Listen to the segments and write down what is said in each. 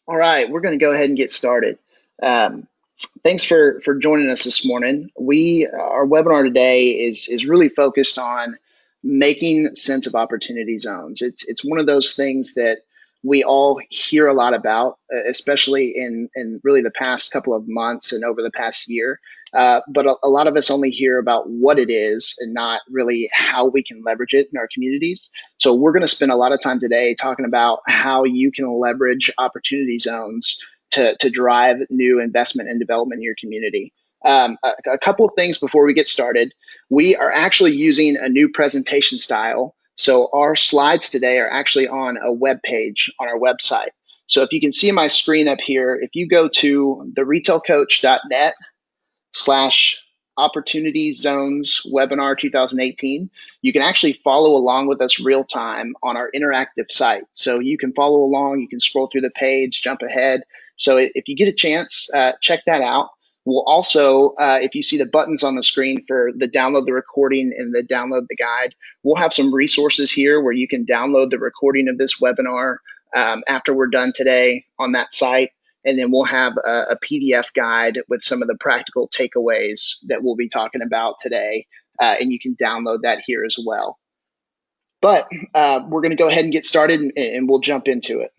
All right, we're going to go ahead and get started. Um, Thanks for joining us this morning. Our webinar today is really focused on making sense of opportunity zones. It's one of those things that we all hear a lot about, especially in really the past couple of months and over the past year. But a lot of us only hear about what it is and not really how we can leverage it in our communities. So we're going to spend a lot of time today talking about how you can leverage opportunity zones to drive new investment and development in your community. A couple of things before we get started. We are actually using a new presentation style. So our slides today are actually on a web page on our website. So if you can see my screen up here, if you go to theretailcoach.net slash opportunity zones webinar 2018, you can actually follow along with us real time on our interactive site. So you can follow along, you can scroll through the page, jump ahead. So if you get a chance, check that out. We'll also, if you see the buttons on the screen for the download the recording and the download the guide, we'll have some resources here where you can download the recording of this webinar after we're done today on that site. And then we'll have a PDF guide with some of the practical takeaways that we'll be talking about today. And you can download that here as well. But we're going to go ahead and get started and we'll jump into it.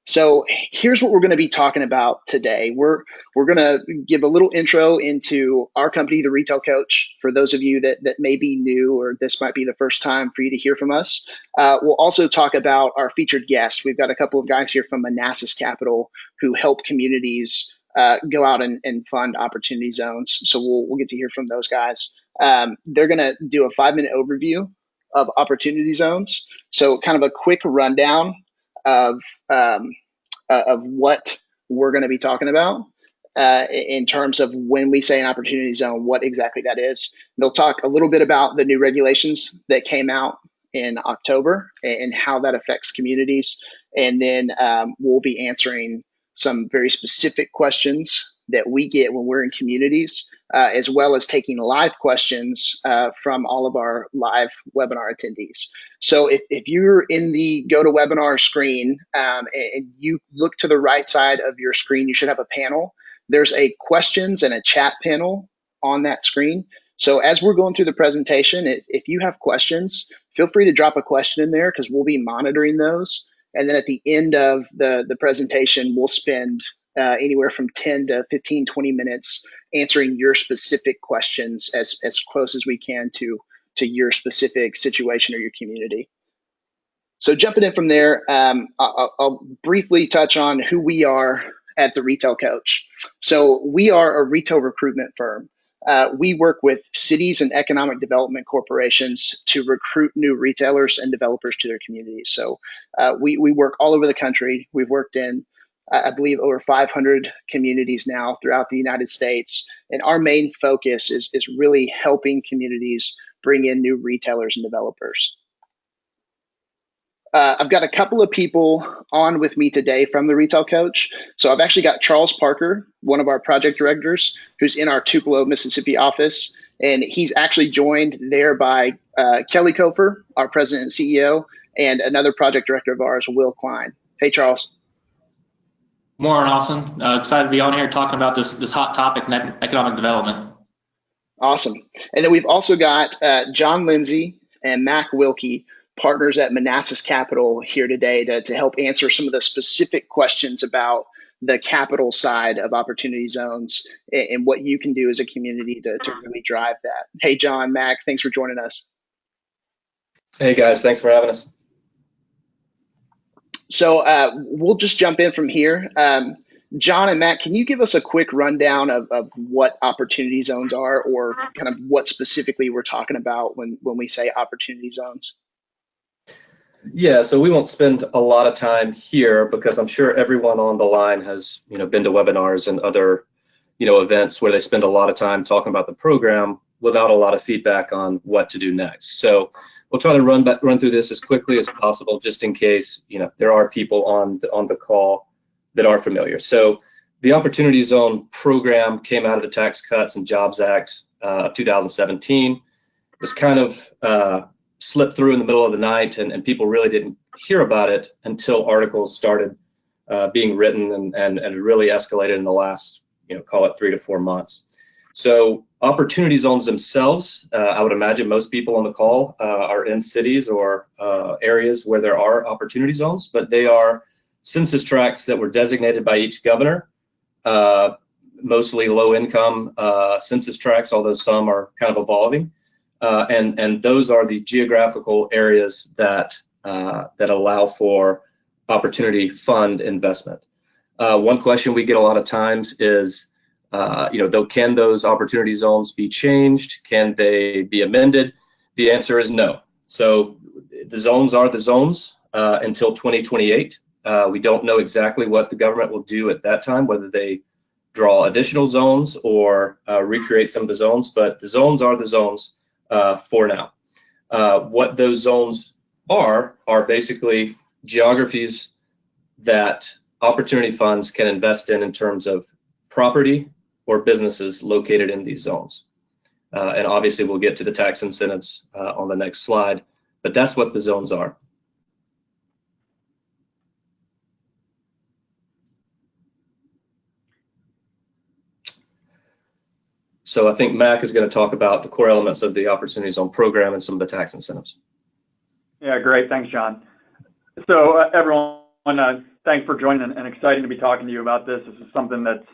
So here's what we're going to be talking about today. We're going to give a little intro into our company, The Retail Coach, for those of you that may be new or this might be the first time for you to hear from us. We'll also talk about our featured guests. We've got a couple of guys here from Manassas Capital who help communities go out and fund opportunity zones. So we'll get to hear from those guys. They're going to do a 5-minute overview of opportunity zones. So kind of a quick rundown of what we're going to be talking about in terms of when we say an opportunity zone, what exactly that is. They'll talk a little bit about the new regulations that came out in October and how that affects communities. And then we'll be answering some very specific questions that we get when we're in communities, as well as taking live questions from all of our live webinar attendees. So if you're in the GoToWebinar screen and you look to the right side of your screen, you should have a panel. There's a questions and a chat panel on that screen. So as we're going through the presentation, if you have questions, feel free to drop a question in there because we'll be monitoring those. And then at the end of the presentation, we'll spend anywhere from 10 to 15, 20 minutes answering your specific questions as close as we can to your specific situation or your community. So jumping in from there, I'll briefly touch on who we are at The Retail Coach. So we are a retail recruitment firm. We work with cities and economic development corporations to recruit new retailers and developers to their communities. So we work all over the country. We've worked in, I believe, over 500 communities now throughout the United States. And our main focus is really helping communities bring in new retailers and developers. I've got a couple of people on with me today from The Retail Coach. So I've actually got Charles Parker, one of our project directors, who's in our Tupelo, Mississippi office. And he's actually joined there by Kelly Kofer, our president and CEO, and another project director of ours, Will Klein. Hey, Charles. Morning, Austin. Excited to be on here talking about this hot topic, economic development. Awesome. And then we've also got John Lindsey and Mac Wilkie, partners at Manassas Capital, here today to help answer some of the specific questions about the capital side of opportunity zones and what you can do as a community to really drive that. Hey, John, Mac, thanks for joining us. Hey, guys, thanks for having us. So we'll just jump in from here. John and Matt, can you give us a quick rundown of what opportunity zones are, or kind of what specifically we're talking about when we say opportunity zones? Yeah, so we won't spend a lot of time here because I'm sure everyone on the line has, been to webinars and other, events where they spend a lot of time talking about the program without a lot of feedback on what to do next. So we'll try to run through this as quickly as possible, just in case, there are people on the call that aren't familiar. So the Opportunity Zone program came out of the Tax Cuts and Jobs Act of 2017. It was kind of slipped through in the middle of the night, and people really didn't hear about it until articles started being written and really escalated in the last, call it 3 to 4 months. So opportunity zones themselves, I would imagine most people on the call are in cities or areas where there are opportunity zones, but they are census tracts that were designated by each governor, mostly low-income census tracts, although some are kind of evolving. And those are the geographical areas that allow for opportunity fund investment. One question we get a lot of times is, can those opportunity zones be changed? Can they be amended? The answer is no. So the zones are the zones until 2028. We don't know exactly what the government will do at that time, whether they draw additional zones or recreate some of the zones, but the zones are the zones for now. What those zones are basically geographies that opportunity funds can invest in terms of property or businesses located in these zones. And obviously we'll get to the tax incentives on the next slide, but that's what the zones are. So I think Mac is going to talk about the core elements of the Opportunity Zone program and some of the tax incentives. Yeah, great. Thanks, John. So everyone, thanks for joining, and exciting to be talking to you about this. This is something that's,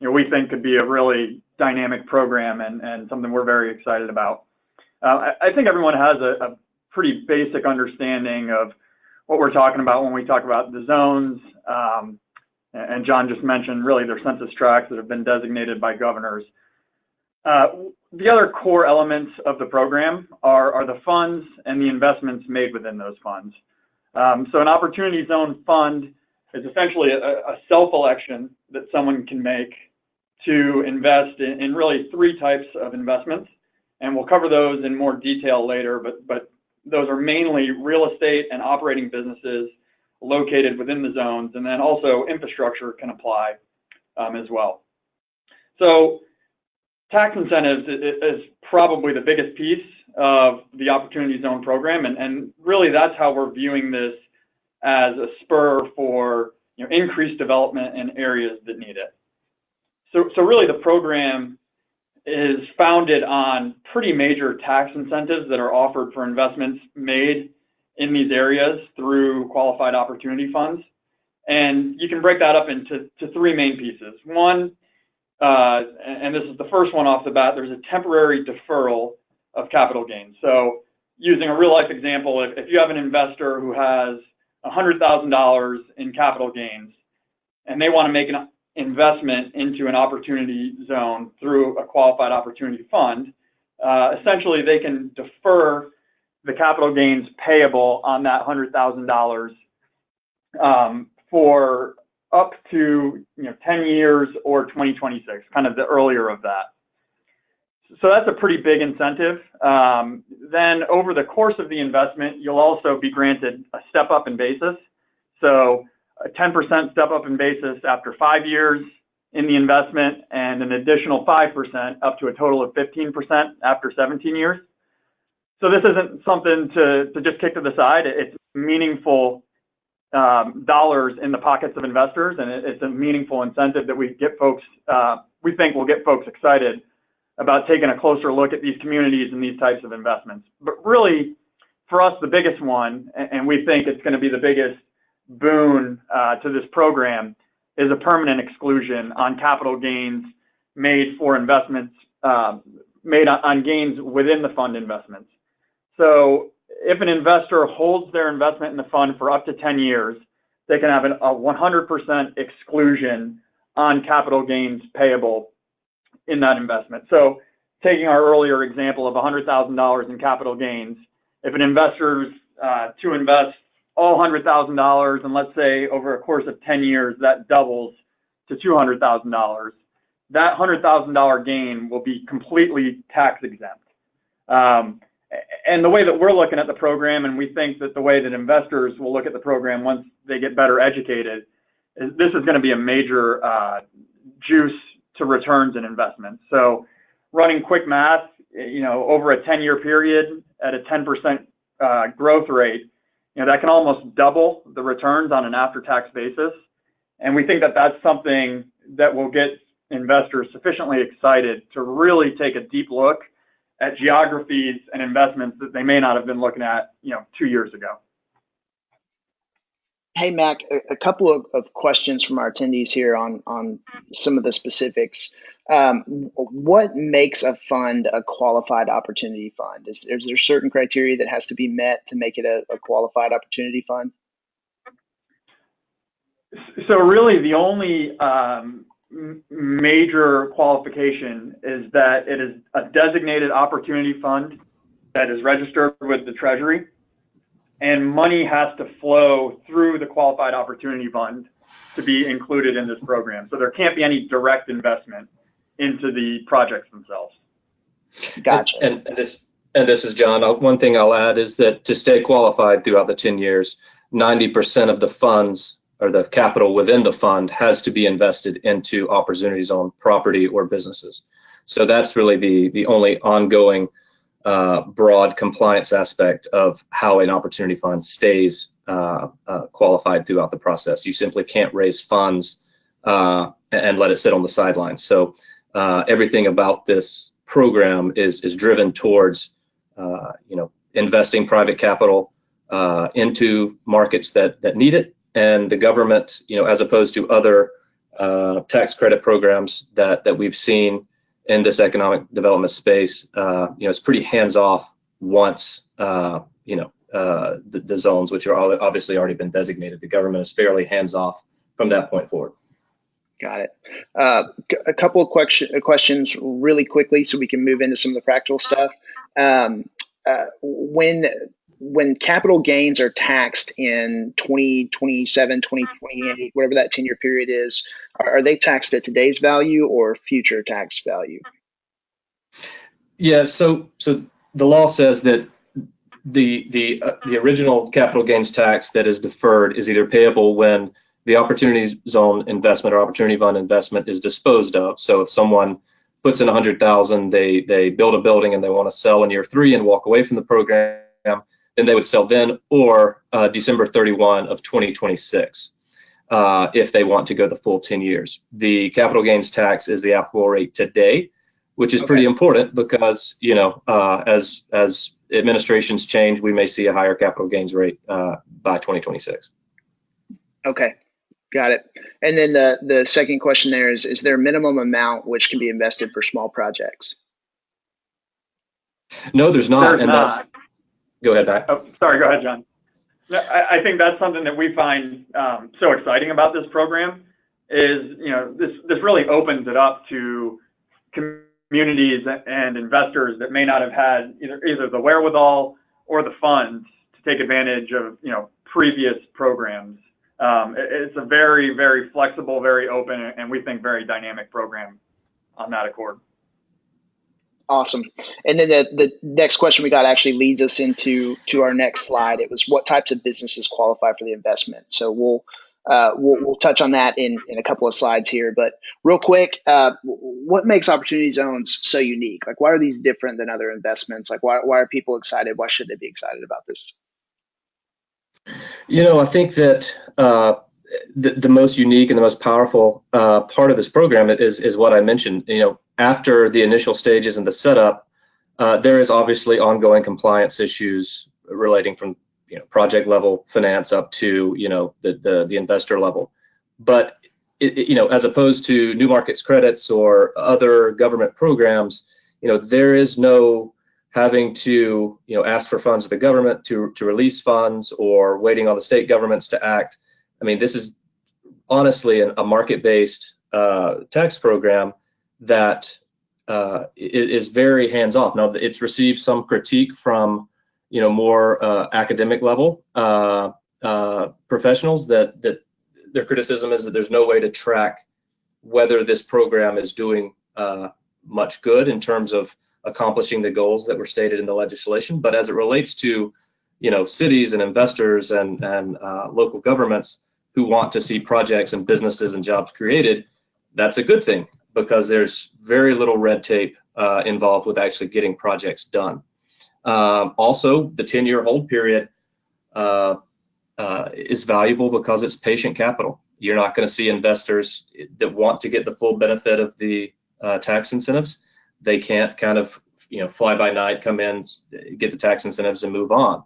we think could be a really dynamic program and something we're very excited about. I think everyone has a pretty basic understanding of what we're talking about when we talk about the zones. And John just mentioned really their census tracts that have been designated by governors. The other core elements of the program are the funds and the investments made within those funds. So an Opportunity Zone fund is essentially a self-election that someone can make to invest in really 3 types of investments. And we'll cover those in more detail later, but those are mainly real estate and operating businesses located within the zones, and then also infrastructure can apply as well. So tax incentives is probably the biggest piece of the Opportunity Zone program, and really that's how we're viewing this as a spur for increased development in areas that need it. So really the program is founded on pretty major tax incentives that are offered for investments made in these areas through qualified opportunity funds. And you can break that up into 3 main pieces. One, and this is the first one off the bat, there's a temporary deferral of capital gains. So using a real life example, if you have an investor who has $100,000 in capital gains and they want to make an investment into an opportunity zone through a qualified opportunity fund, essentially they can defer the capital gains payable on that $100,000 for up to 10 years or 2026, kind of the earlier of that. So that's a pretty big incentive. Then over the course of the investment, you'll also be granted a step up in basis. So a 10% step up in basis after 5 years in the investment, and an additional 5% up to a total of 15% after 17 years. So this isn't something to just kick to the side. It's meaningful dollars in the pockets of investors, and it's a meaningful incentive that we think will get folks excited about taking a closer look at these communities and these types of investments. But really, for us, the biggest one, and we think it's going to be the biggest boon to this program, is a permanent exclusion on capital gains made for investments, made on gains within the fund investments. So if an investor holds their investment in the fund for up to 10 years, they can have a 100% exclusion on capital gains payable in that investment. So taking our earlier example of $100,000 in capital gains, if an investor's to invest all $100,000, and let's say over a course of 10 years, that doubles to $200,000, that $100,000 gain will be completely tax exempt. And the way that we're looking at the program, and we think that the way that investors will look at the program once they get better educated, is this is going to be a major juice to returns and investments. So running quick math, over a 10-year period at a 10% growth rate, that can almost double the returns on an after-tax basis. And we think that that's something that will get investors sufficiently excited to really take a deep look at geographies and investments that they may not have been looking at, 2 years ago. Hey, Mac, a couple of questions from our attendees here on some of the specifics. What makes a fund a qualified opportunity fund? Is there certain criteria that has to be met to make it a qualified opportunity fund? So really the only major qualification is that it is a designated opportunity fund that is registered with the Treasury, and money has to flow through the qualified opportunity fund to be included in this program. So there can't be any direct investment into the projects themselves. Gotcha. And this is John. One thing I'll add is that to stay qualified throughout the 10 years, 90% of the funds or the capital within the fund has to be invested into opportunity zone property or businesses. So that's really the only ongoing broad compliance aspect of how an opportunity fund stays qualified throughout the process. You simply can't raise funds and let it sit on the sidelines. So everything about this program is driven towards investing private capital into markets that need it, and the government, as opposed to other tax credit programs that we've seen in this economic development space, it's pretty hands-off once the zones, which are obviously already been designated. The government is fairly hands-off from that point forward. Got it. A couple of questions really quickly so we can move into some of the practical stuff. When capital gains are taxed in 2027, 2028, whatever that 10-year period is, are they taxed at today's value or future tax value? Yeah, so the law says that the original capital gains tax that is deferred is either payable when the opportunity zone investment or opportunity fund investment is disposed of. So if someone puts in $100,000, they build a building and they want to sell in year 3 and walk away from the program, then they would sell then, or December 31 of 2026 if they want to go the full 10 years. The capital gains tax is the applicable rate today, which is pretty important because as administrations change, we may see a higher capital gains rate by 2026. Okay, got it. And then the second question there is there a minimum amount which can be invested for small projects? No, there's not. There's not. Go ahead, Matt. Oh, sorry, go ahead, John. I think that's something that we find so exciting about this program is, this really opens it up to communities and investors that may not have had either the wherewithal or the funds to take advantage of, previous programs. It's a very, very flexible, very open, and we think very dynamic program on that accord. Awesome. And then the next question we got actually leads us into our next slide. It was what types of businesses qualify for the investment. So we'll touch on that in a couple of slides here. But real quick, what makes opportunity zones so unique? Like, why are these different than other investments? Like, why are people excited? Why should they be excited about this? I think that the most unique and the most powerful part of this program is what I mentioned. After the initial stages and the setup, there is obviously ongoing compliance issues relating from project level finance up to the investor level. But as opposed to new markets credits or other government programs, there is no having to ask for funds of the government to release funds or waiting on the state governments to act. I mean, this is honestly a market-based tax program that is very hands-off. Now, it's received some critique from more academic level professionals that their criticism is that there's no way to track whether this program is doing much good in terms of accomplishing the goals that were stated in the legislation. But as it relates to cities and investors and local governments who want to see projects and businesses and jobs created, that's a good thing because there's very little red tape involved with actually getting projects done. Also, the 10-year hold period is valuable because it's patient capital. You're not going to see investors that want to get the full benefit of the tax incentives. They can't kind of, fly by night, come in, get the tax incentives and move on.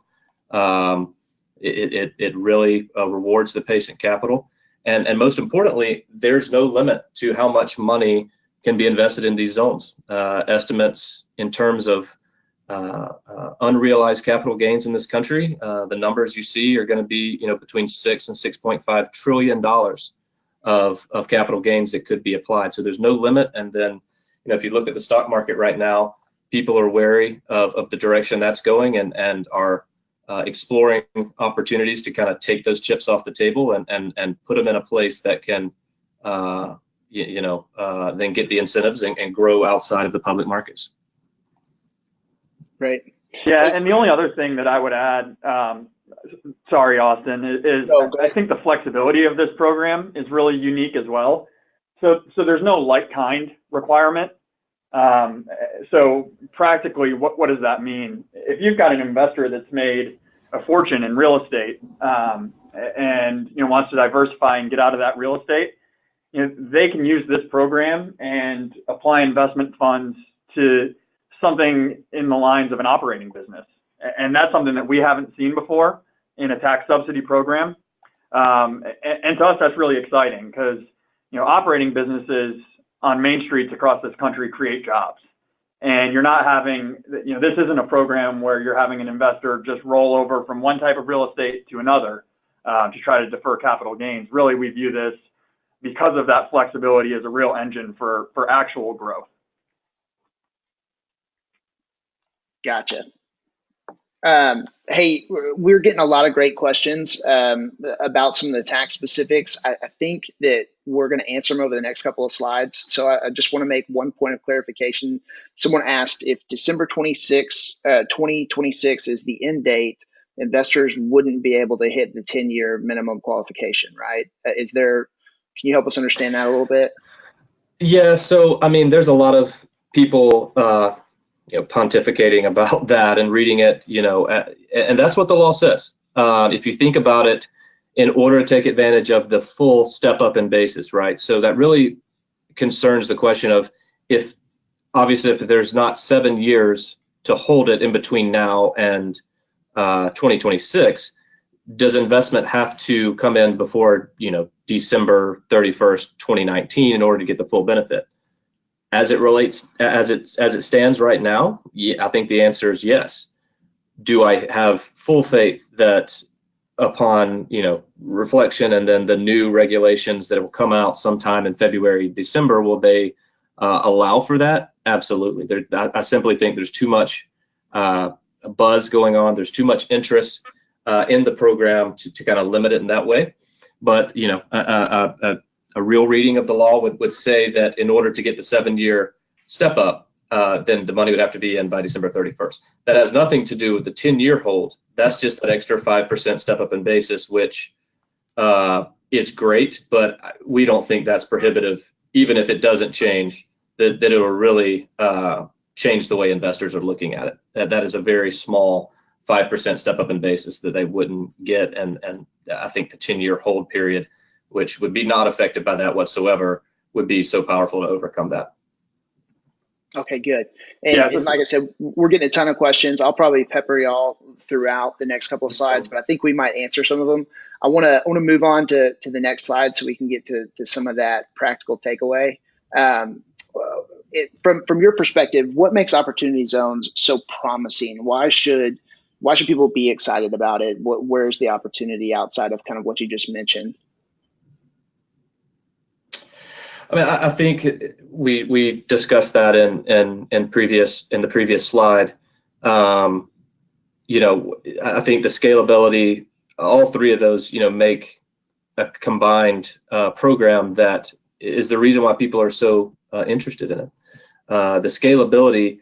It really rewards the patient capital. And most importantly, there's no limit to how much money can be invested in these zones. Estimates in terms of unrealized capital gains in this country, the numbers you see are going to be, between $6 and $6.5 trillion of capital gains that could be applied. So there's no limit. And then, if you look at the stock market right now, people are wary of the direction that's going and are exploring opportunities to kind of take those chips off the table and put them in a place that can, then get the incentives and grow outside of the public markets. Right. Yeah, and the only other thing that I would add, sorry, Austin, is I think the flexibility of this program is really unique as well. So there's no like-kind requirement. So practically, what does that mean? If you've got an investor that's made a fortune in real estate and wants to diversify and get out of that real estate, they can use this program and apply investment funds to something in the lines of an operating business. And that's something that we haven't seen before in a tax subsidy program. And to us, that's really exciting because, operating businesses on main streets across this country create jobs. And you're not having, this isn't a program where you're having an investor just roll over from one type of real estate to another to try to defer capital gains. Really, we view this, because of that flexibility, as a real engine for actual growth. Gotcha. Hey, we're getting a lot of great questions about some of the tax specifics. I think that we're going to answer them over the next couple of slides. So I just want to make one point of clarification. Someone asked if December 26, 2026 is the end date, investors wouldn't be able to hit the 10-year minimum qualification, right? Can you help us understand that a little bit? Yeah, so, there's a lot of people pontificating about that and reading it, and that's what the law says. If you think about it, in order to take advantage of the full step up in basis, right? So that really concerns the question of if there's not 7 years to hold it in between now and 2026, does investment have to come in before, December 31st, 2019 in order to get the full benefit? As it stands right now, I think the answer is yes. Do I have full faith that upon reflection and then the new regulations that will come out sometime in February, December, will they allow for that? Absolutely. I simply think there's too much buzz going on. There's too much interest in the program to kind of limit it in that way. But a real reading of the law would say that in order to get the 7-year step up, then the money would have to be in by December 31st. That has nothing to do with the 10-year hold. That's just an extra 5% step up in basis, which is great, but we don't think that's prohibitive, even if it doesn't change, that it will really change the way investors are looking at it. That is a very small 5% step up in basis that they wouldn't get. And I think the 10-year hold period, which would be not affected by that whatsoever, would be so powerful to overcome that. Okay, good. And like I said, we're getting a ton of questions. I'll probably pepper y'all throughout the next couple of slides, but I think we might answer some of them. I want to move on to the next slide so we can get to some of that practical takeaway. From your perspective, what makes opportunity zones so promising? Why should people be excited about it? Where's the opportunity outside of kind of what you just mentioned? I think we discussed that in the previous slide. I think the scalability, all three of those, make a combined program that is the reason why people are so interested in it. The scalability,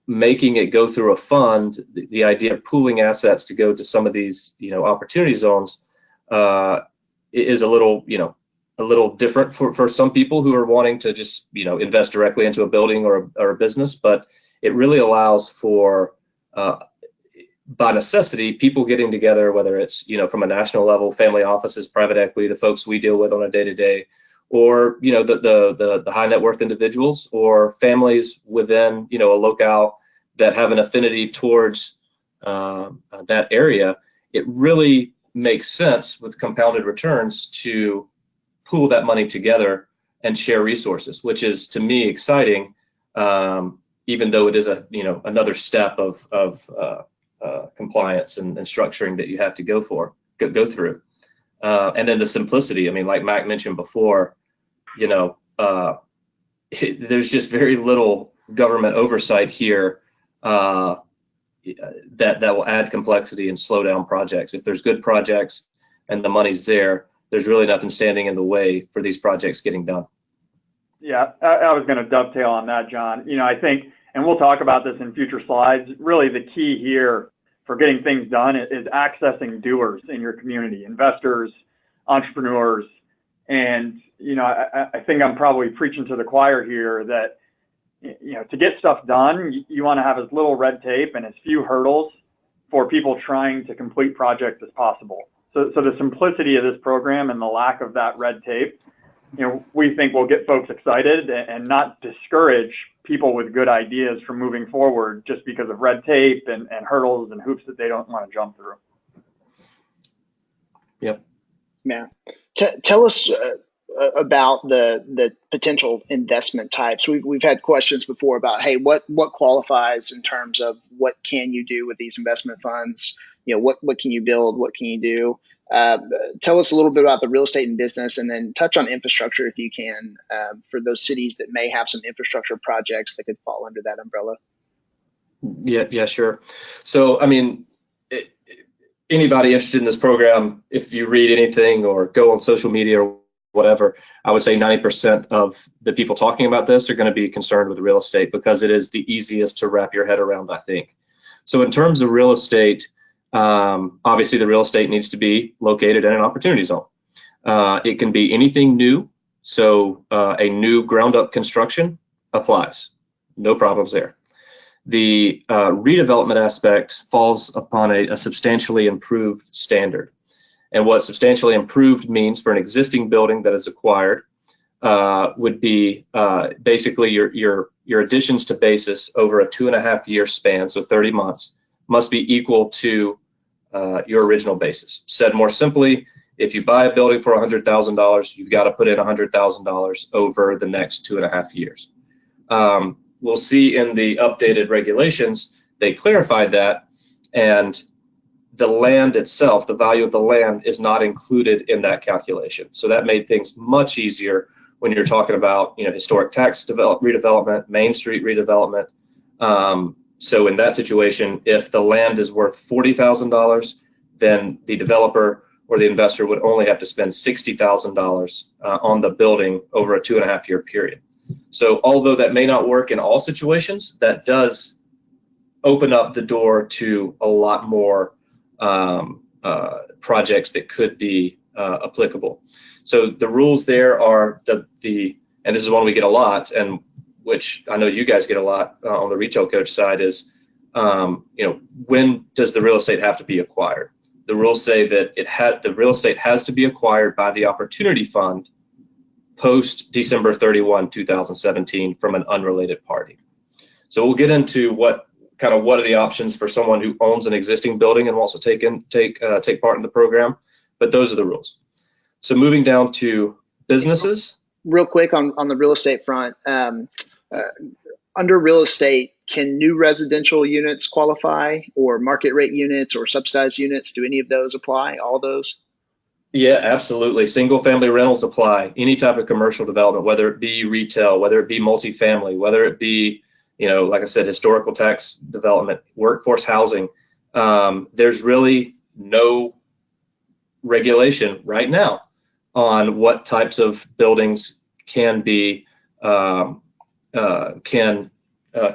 making it go through a fund, the idea of pooling assets to go to some of these, opportunity zones is a little different for some people who are wanting to just, invest directly into a building or a business, but it really allows for by necessity, people getting together, whether it's, from a national level, family offices, private equity, the folks we deal with on a day-to-day, or, the high net worth individuals or families within, a locale that have an affinity towards that area, it really makes sense with compounded returns to pool that money together and share resources, which is, to me, exciting, even though it is another step of compliance and structuring that you have to go through. And then the simplicity. I mean, like Mac mentioned before, there's just very little government oversight here that will add complexity and slow down projects. If there's good projects and the money's there, there's really nothing standing in the way for these projects getting done. Yeah, I was going to dovetail on that, John. I think, and we'll talk about this in future slides, really the key here for getting things done is accessing doers in your community, investors, entrepreneurs. And, I think I'm probably preaching to the choir here that, to get stuff done, you want to have as little red tape and as few hurdles for people trying to complete projects as possible. So the simplicity of this program and the lack of that red tape, we think will get folks excited and not discourage people with good ideas from moving forward just because of red tape and hurdles and hoops that they don't want to jump through. Yep. Yeah. Tell us about the potential investment types. We've had questions before about, hey, what qualifies in terms of what can you do with these investment funds? What can you build? What can you do? Tell us a little bit about the real estate and business, and then touch on infrastructure if you can, for those cities that may have some infrastructure projects that could fall under that umbrella. Yeah, sure. So, I mean, anybody interested in this program, if you read anything or go on social media or whatever, I would say 90% of the people talking about this are going to be concerned with real estate because it is the easiest to wrap your head around, I think. So in terms of real estate, obviously the real estate needs to be located in an opportunity zone. It can be anything new. So a new ground up construction applies. No problems there. The redevelopment aspect falls upon a substantially improved standard. And what substantially improved means for an existing building that is acquired would be basically your additions to basis over a 2.5-year span, so 30 months, must be equal to your original basis. Said more simply, if you buy a building for $100,000, you've got to put in $100,000 over the next 2.5 years. We'll see in the updated regulations, they clarified that, and the land itself, the value of the land, is not included in that calculation. So that made things much easier when you're talking about, historic tax redevelopment, Main Street redevelopment. So in that situation, if the land is worth $40,000, then the developer or the investor would only have to spend $60,000 on the building over a 2.5-year period. So although that may not work in all situations, that does open up the door to a lot more projects that could be applicable. So the rules there are and this is one we get a lot, and which I know you guys get a lot on the retail coach side, is when does the real estate have to be acquired? The rules say that the real estate has to be acquired by the Opportunity Fund post December 31, 2017 from an unrelated party. So we'll get into what are the options for someone who owns an existing building and wants to take part in the program, but those are the rules. So moving down to businesses. Real quick on the real estate front, under real estate, can new residential units qualify, or market rate units or subsidized units? Do any of those apply? All those? Yeah, absolutely. Single family rentals apply. Any type of commercial development, whether it be retail, whether it be multifamily, whether it be, like I said, historical tax development, workforce housing. There's really no regulation right now on what types of buildings can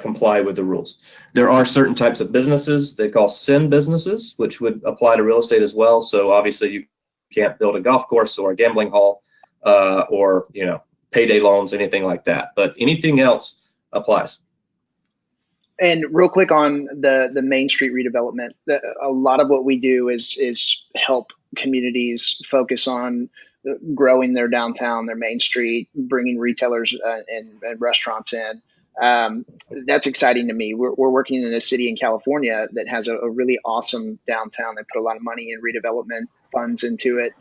comply with the rules. There are certain types of businesses they call sin businesses, which would apply to real estate as well. So obviously you can't build a golf course or a gambling hall or payday loans, anything like that. But anything else applies. And real quick on the Main Street redevelopment, a lot of what we do is help communities focus on growing their downtown, their Main Street, bringing retailers and restaurants in. That's exciting to me. We're working in a city in California that has a really awesome downtown. They put a lot of money in redevelopment funds into it.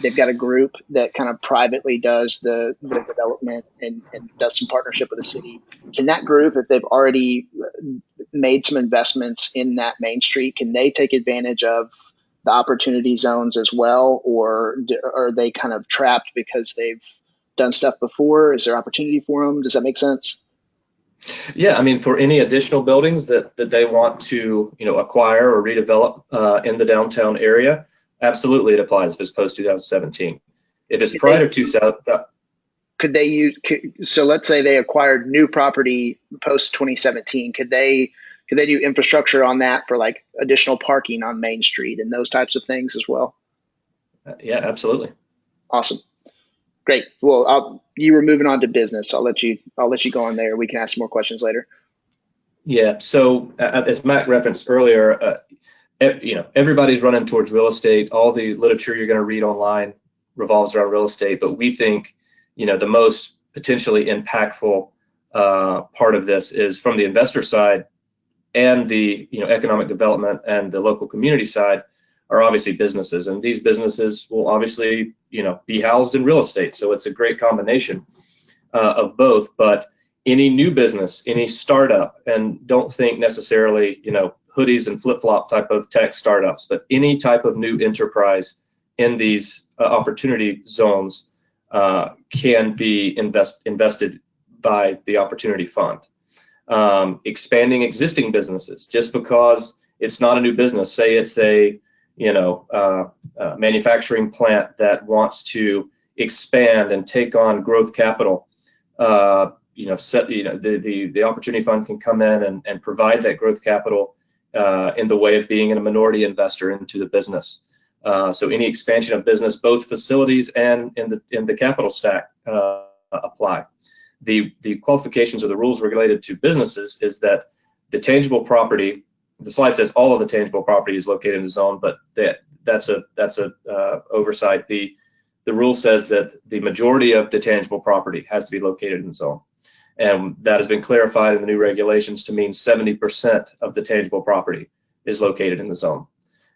They've got a group that kind of privately does the development and does some partnership with the city. Can that group, if they've already made some investments in that Main Street, can they take advantage of the opportunity zones as well, or are they kind of trapped because they've done stuff before? Is there opportunity for them? Does that make sense? Yeah, I mean, for any additional buildings that they want to, acquire or redevelop in the downtown area, absolutely it applies if it's post 2017. If it's prior to 2000, could they use? So let's say they acquired new property post 2017. Could they do infrastructure on that for like additional parking on Main Street and those types of things as well? Yeah, absolutely. Awesome. Great. Well, you were moving on to business. I'll let you go on there. We can ask some more questions later. Yeah. So as Matt referenced earlier, everybody's running towards real estate. All the literature you're going to read online revolves around real estate, but we think, the most potentially impactful part of this is from the investor side, and the economic development and the local community side are obviously businesses, and these businesses will obviously be housed in real estate. So it's a great combination of both. But any new business, any startup, and don't think necessarily hoodies and flip-flop type of tech startups, but any type of new enterprise in these opportunity zones can be invested by the Opportunity Fund. Expanding existing businesses, just because it's not a new business, say it's a manufacturing plant that wants to expand and take on growth capital, the Opportunity Fund can come in and provide that growth capital in the way of being a minority investor into the business. So any expansion of business, both facilities and in the capital stack apply. The qualifications or the rules related to businesses is that the tangible property, the slide says all of the tangible property is located in the zone, but that's a oversight. The rule says that the majority of the tangible property has to be located in the zone. And that has been clarified in the new regulations to mean 70% of the tangible property is located in the zone.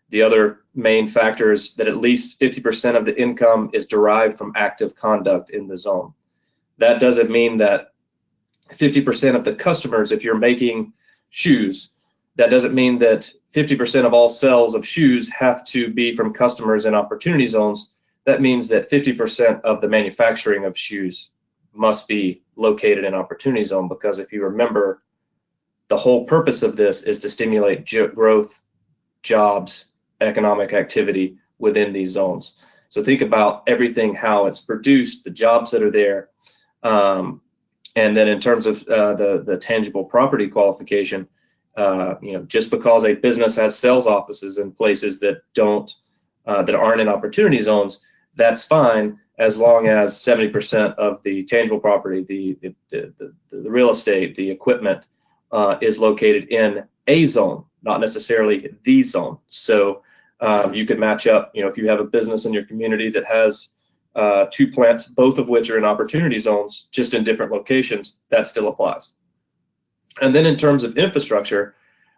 The other main factor is that at least 50% of the income is derived from active conduct in the zone. That doesn't mean that 50% of the customers, if you're making shoes, that doesn't mean that 50% of all sales of shoes have to be from customers in opportunity zones. That means that 50% of the manufacturing of shoes must be located in opportunity zone, because if you remember, the whole purpose of this is to stimulate growth, jobs, economic activity within these zones. So think about everything, how it's produced, the jobs that are there. And then in terms of the tangible property qualification, just because a business has sales offices in places that aren't in opportunity zones, that's fine, as long as 70% of the tangible property, the real estate, the equipment is located in a zone, not necessarily the zone. So you can match up, if you have a business in your community that has 2 plants, both of which are in opportunity zones, just in different locations, that still applies. And then in terms of infrastructure,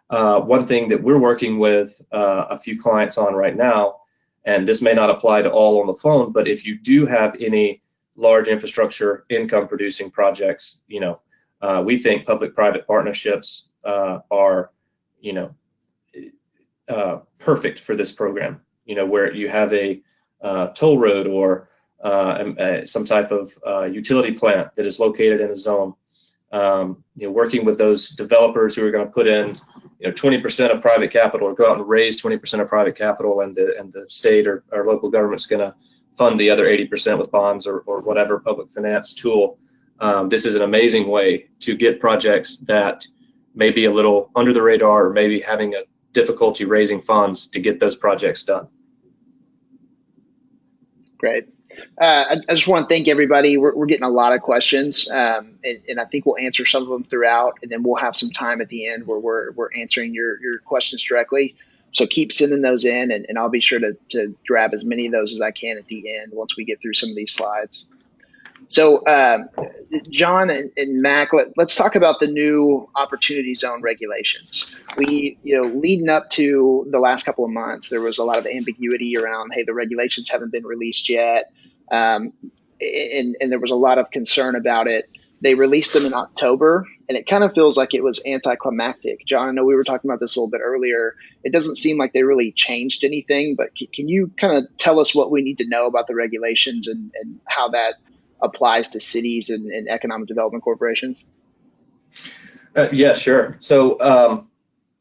one thing that we're working with a few clients on right now, and this may not apply to all on the phone, but if you do have any large infrastructure income producing projects, we think public-private partnerships are, perfect for this program, where you have a toll road or some type of utility plant that is located in a zone. Working with those developers who are going to put in 20% of private capital, or go out and raise 20% of private capital, and the state or local government's going to fund the other 80% with bonds or whatever public finance tool. This is an amazing way to get projects that may be a little under the radar, or maybe having a difficulty raising funds to get those projects done. Great. I just want to thank everybody. We're getting a lot of questions, and I think we'll answer some of them throughout, and then we'll have some time at the end where we're answering your questions directly. So keep sending those in, and I'll be sure to grab as many of those as I can at the end once we get through some of these slides. So John and Mac, let's talk about the new Opportunity Zone regulations. Leading up to the last couple of months, there was a lot of ambiguity around, hey, the regulations haven't been released yet. And there was a lot of concern about it. They released them in October, and it kind of feels like it was anticlimactic. John, I know we were talking about this a little bit earlier. It doesn't seem like they really changed anything, but can you kind of tell us what we need to know about the regulations and how that applies to cities and economic development corporations? Yeah, sure. So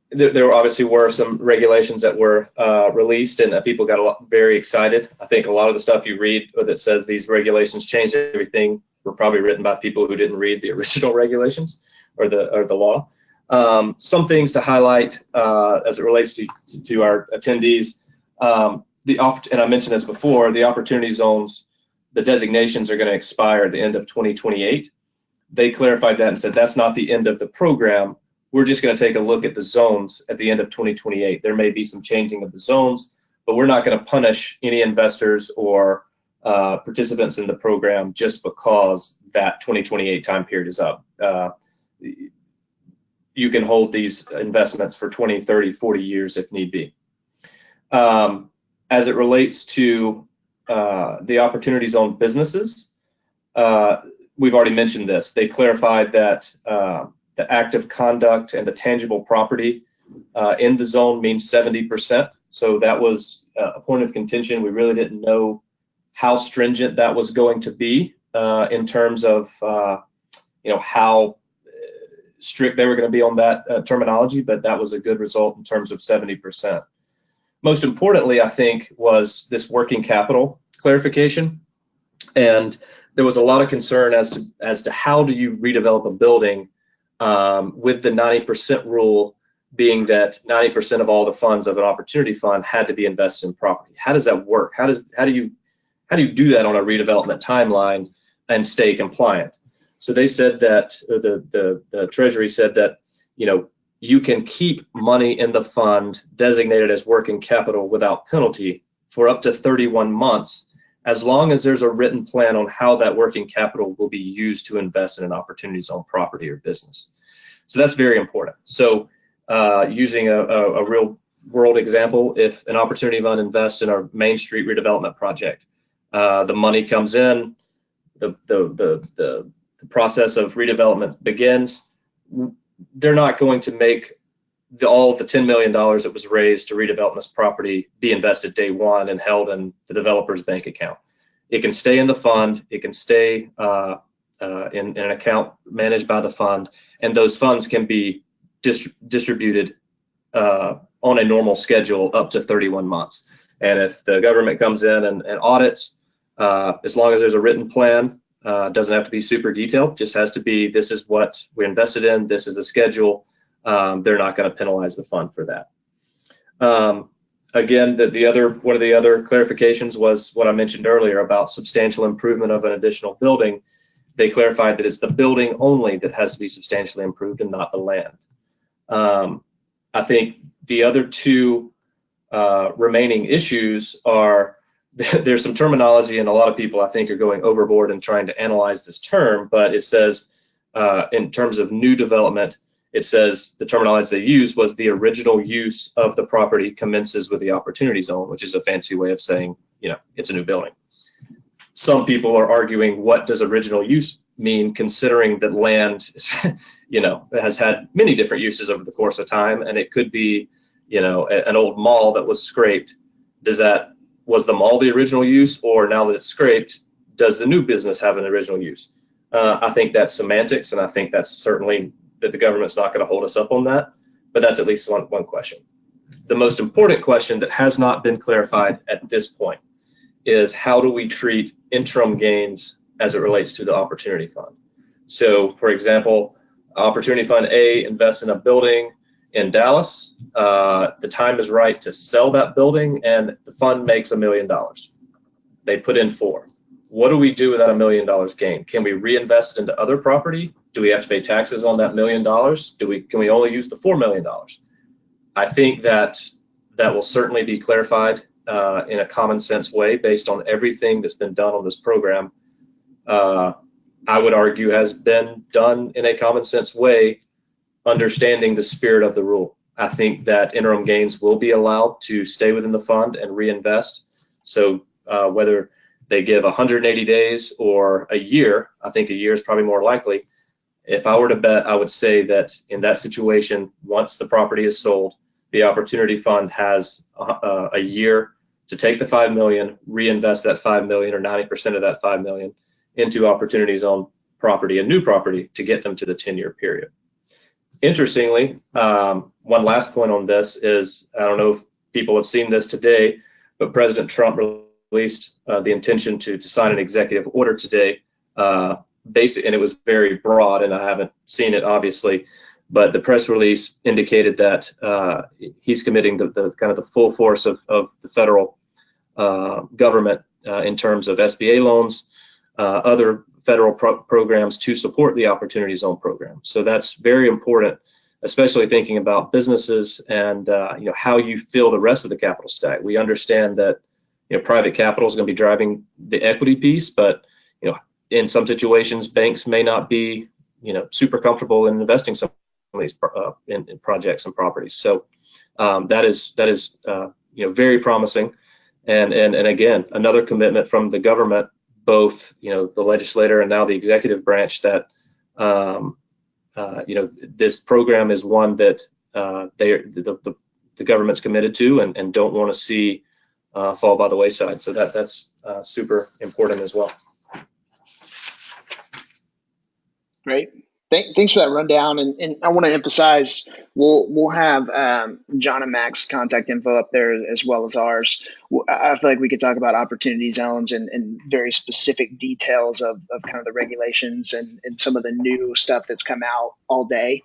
there obviously were some regulations that were released, and people got very excited. I think a lot of the stuff you read that says these regulations changed everything were probably written by people who didn't read the original regulations or the law. Some things to highlight as it relates to our attendees. And I mentioned this before, the opportunity zones, the designations are going to expire at the end of 2028. They clarified that and said that's not the end of the program. We're just going to take a look at the zones at the end of 2028. There may be some changing of the zones, but we're not going to punish any investors or participants in the program just because that 2028 time period is up. You can hold these investments for 20, 30, 40 years if need be. As it relates to the Opportunity Zone businesses, we've already mentioned this. They clarified that the active conduct and the tangible property in the zone means 70%. So that was a point of contention. We really didn't know how stringent that was going to be in terms of how strict they were going to be on that terminology, but that was a good result in terms of 70%. Most importantly, I think, was this working capital clarification. And there was a lot of concern as to how do you redevelop a building with the 90% rule being that 90% of all the funds of an opportunity fund had to be invested in property. How does that work? How do you do that on a redevelopment timeline and stay compliant? So they said that the Treasury said that you can keep money in the fund designated as working capital without penalty for up to 31 months, as long as there's a written plan on how that working capital will be used to invest in an opportunity zone property or business. So that's very important. So using a real world example, if an opportunity fund invests in our Main Street redevelopment project, the money comes in, the process of redevelopment begins. They're not going to make all of the $10 million that was raised to redevelop this property be invested day one and held in the developer's bank account. It can stay in the fund. It can stay in an account managed by the fund, and those funds can be distributed on a normal schedule up to 31 months. And if the government comes in and audits, as long as there's a written plan, doesn't have to be super detailed, just has to be, this is what we invested in, this is the schedule. They're not going to penalize the fund for that. Again, one of the other clarifications was what I mentioned earlier about substantial improvement of an additional building. They clarified that it's the building only that has to be substantially improved and not the land. I think the other two remaining issues are, there's some terminology, and a lot of people I think are going overboard in trying to analyze this term, but it says in terms of new development, it says the terminology they used was the original use of the property commences with the opportunity zone, which is a fancy way of saying, it's a new building. Some people are arguing, what does original use mean, considering that land, has had many different uses over the course of time, and it could be, an old mall that was scraped. Was the mall the original use, or now that it's scraped, does the new business have an original use? I think that's semantics, and I think that's certainly that the government's not going to hold us up on that, but that's at least one question. The most important question that has not been clarified at this point is, how do we treat interim gains as it relates to the Opportunity Fund? So, for example, Opportunity Fund A invests in a building in Dallas. The time is right to sell that building, and the fund makes $1 million. They put in 4. What do we do with that $1 million gain? Can we reinvest into other property? Do we have to pay taxes on that $1 million? Can we only use the $4 million? I think that will certainly be clarified in a common sense way based on everything that's been done on this program. I would argue has been done in a common sense way, understanding the spirit of the rule. I think that interim gains will be allowed to stay within the fund and reinvest. So whether they give 180 days or a year, I think a year is probably more likely. If I were to bet, I would say that in that situation, once the property is sold, the Opportunity Fund has a year to take the $5 million, reinvest that $5 million or 90% of that $5 million into Opportunity Zone property and new property to get them to the 10-year period. Interestingly, one last point on this is, I don't know if people have seen this today, but President Trump released the intention to sign an executive order today, and it was very broad, and I haven't seen it obviously, but the press release indicated that he's committing the kind of the full force of the federal government in terms of SBA loans, other federal programs to support the Opportunity Zone program. So that's very important, especially thinking about businesses and how you fill the rest of the capital stack. We understand that private capital is going to be driving the equity piece, but in some situations, banks may not be super comfortable in investing some of these in projects and properties. So that is very promising, and again, another commitment from the government, both the legislator and now the executive branch, that this program is one that the government's committed to and don't want to see fall by the wayside. So that's super important as well. Great. Thanks for that rundown. And I want to emphasize, we'll have John and Mac's contact info up there as well as ours. I feel like we could talk about opportunity zones and very specific details of kind of the regulations and some of the new stuff that's come out all day.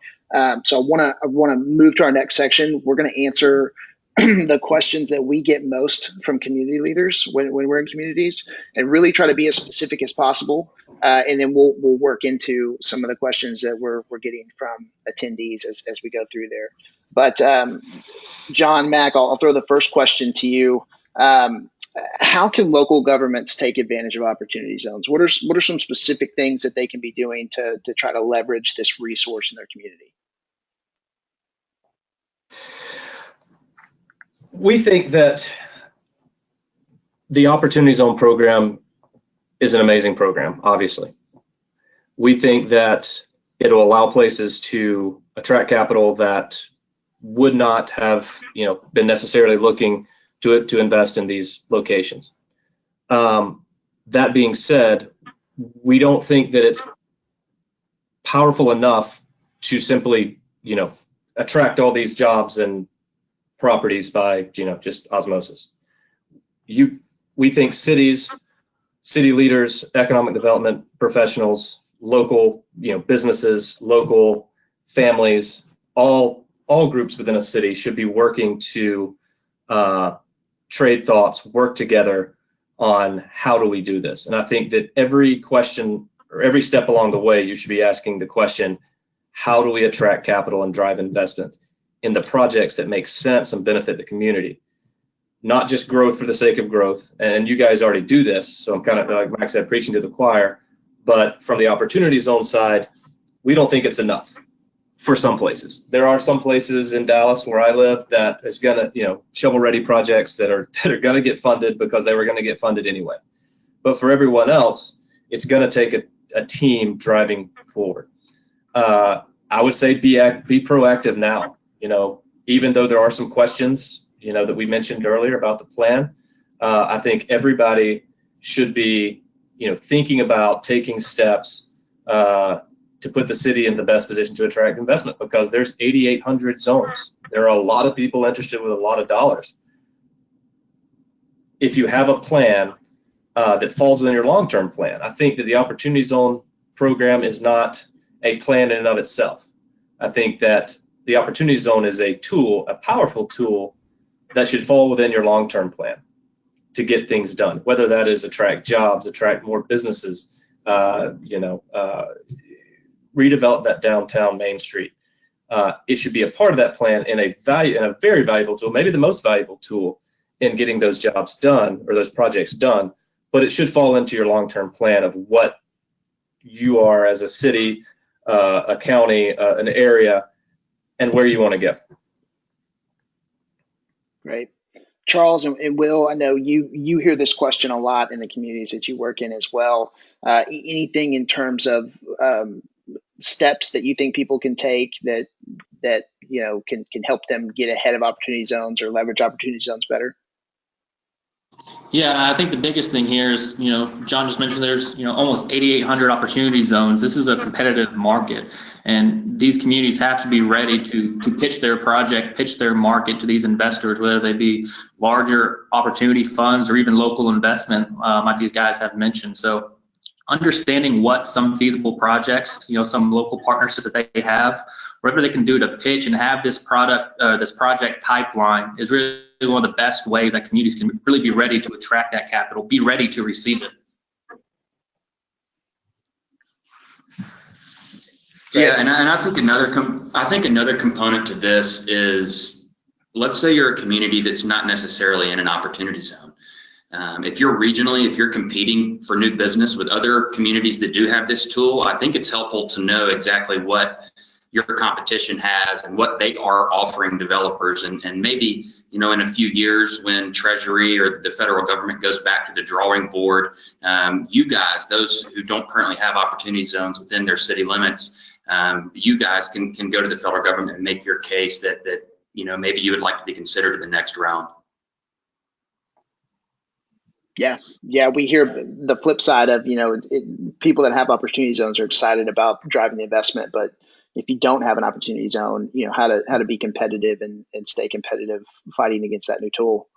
So I want to move to our next section. We're going to answer the questions that we get most from community leaders when we're in communities, and really try to be as specific as possible. And then we'll work into some of the questions that we're getting from attendees as we go through there. But John, Mac, I'll throw the first question to you. How can local governments take advantage of opportunity zones? What are some specific things that they can be doing to try to leverage this resource in their community? We think that the Opportunity Zone program is an amazing program, obviously. We think that it'll allow places to attract capital that would not have been necessarily looking to invest in these locations. That being said, we don't think that it's powerful enough to simply attract all these jobs and properties by just osmosis. We think cities, city leaders, economic development professionals, local businesses, local families, all groups within a city should be working to trade thoughts, work together on how do we do this. And I think that every question or every step along the way, you should be asking the question, how do we attract capital and drive investment in the projects that make sense and benefit the community? Not just growth for the sake of growth. And you guys already do this, so I'm kind of, like Max said, preaching to the choir. But from the Opportunity Zone side, we don't think it's enough for some places. There are some places in Dallas where I live that is gonna, shovel-ready projects that are gonna get funded because they were gonna get funded anyway. But for everyone else, it's gonna take a team driving forward. I would say be proactive now. Even though there are some questions, that we mentioned earlier about the plan, I think everybody should be, thinking about taking steps to put the city in the best position to attract investment, because there's 8,800 zones. There are a lot of people interested with a lot of dollars. If you have a plan that falls within your long-term plan, I think that the Opportunity Zone program is not a plan in and of itself. I think that the Opportunity Zone is a tool, a powerful tool that should fall within your long-term plan. to get things done, whether that is attract jobs, attract more businesses, redevelop that downtown Main Street. It should be a part of that plan and a very valuable tool, maybe the most valuable tool in getting those jobs done or those projects done. But it should fall into your long-term plan of what you are as a city, a county, an area, and where you want to go. Great. Charles and Will, I know you hear this question a lot in the communities that you work in as well. Anything in terms of steps that you think people can take that can help them get ahead of opportunity zones or leverage opportunity zones better? Yeah, I think the biggest thing here is, John just mentioned there's, almost 8,800 opportunity zones. This is a competitive market, and these communities have to be ready to pitch their project, pitch their market to these investors, whether they be larger opportunity funds or even local investment, like these guys have mentioned. So understanding what some feasible projects, some local partnerships that they have, whatever they can do to pitch and have this project pipeline is really one of the best ways that communities can really be ready to attract that capital, be ready to receive it. Yeah, and I think another component to this is, let's say you're a community that's not necessarily in an opportunity zone. If you're competing for new business with other communities that do have this tool, I think it's helpful to know exactly what your competition has and what they are offering developers. And maybe, in a few years when Treasury or the federal government goes back to the drawing board, you guys, those who don't currently have opportunity zones within their city limits, you guys can go to the federal government and make your case that maybe you would like to be considered in the next round. Yeah, we hear the flip side of, people that have opportunity zones are excited about driving the investment, but if you don't have an opportunity zone, how to be competitive and stay competitive fighting against that new tool.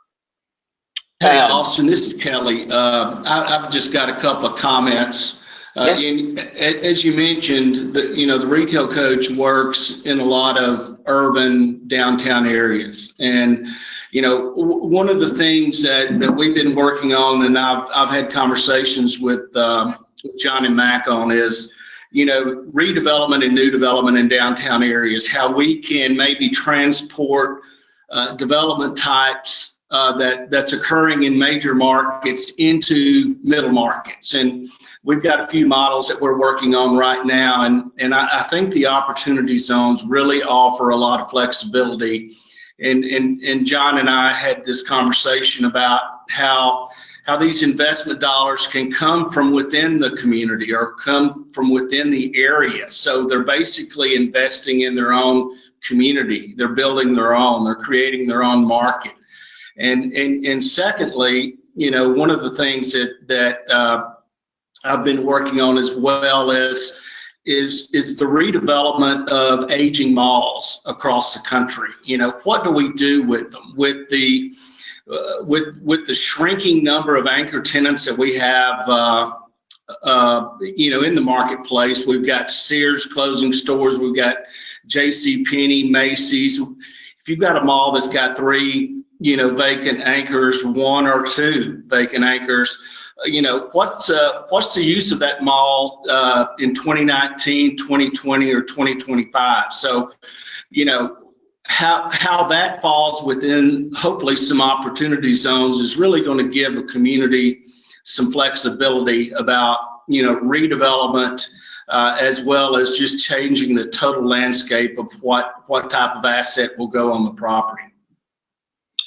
Hey, Austin, this is Kelly. I've just got a couple of comments. As you mentioned, the retail coach works in a lot of urban downtown areas, and one of the things that we've been working on, and I've had conversations with John and Mac on, is redevelopment and new development in downtown areas, how we can maybe transport development types that's occurring in major markets into middle markets. And we've got a few models that we're working on right now, and I think the opportunity zones really offer a lot of flexibility. And John and I had this conversation about how these investment dollars can come from within the community or come from within the area. So they're basically investing in their own community. They're building their own. They're creating their own market. And secondly, one of the things that I've been working on as well is the redevelopment of aging malls across the country. What do we do with them? With the shrinking number of anchor tenants that we have, in the marketplace. We've got Sears closing stores. We've got JCPenney, Macy's. If you've got a mall that's got 3, vacant anchors, 1 or 2 vacant anchors, what's the use of that mall in 2019, 2020, or 2025? So, how that falls within hopefully some opportunity zones is really going to give a community some flexibility about redevelopment, as well as just changing the total landscape of what type of asset will go on the property.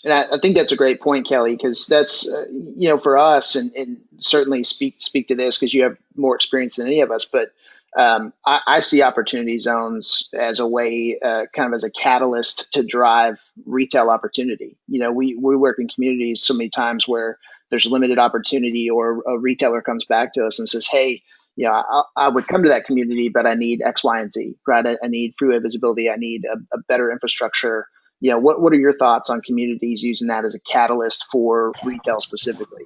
And I think that's a great point, Kelly, because that's, for us, and certainly speak to this because you have more experience than any of us, but I see opportunity zones as a way, kind of as a catalyst to drive retail opportunity. We work in communities so many times where there's limited opportunity, or a retailer comes back to us and says, hey, I would come to that community, but I need X, Y, and Z, right? I need freeway visibility. I need a better infrastructure. What are your thoughts on communities using that as a catalyst for retail specifically?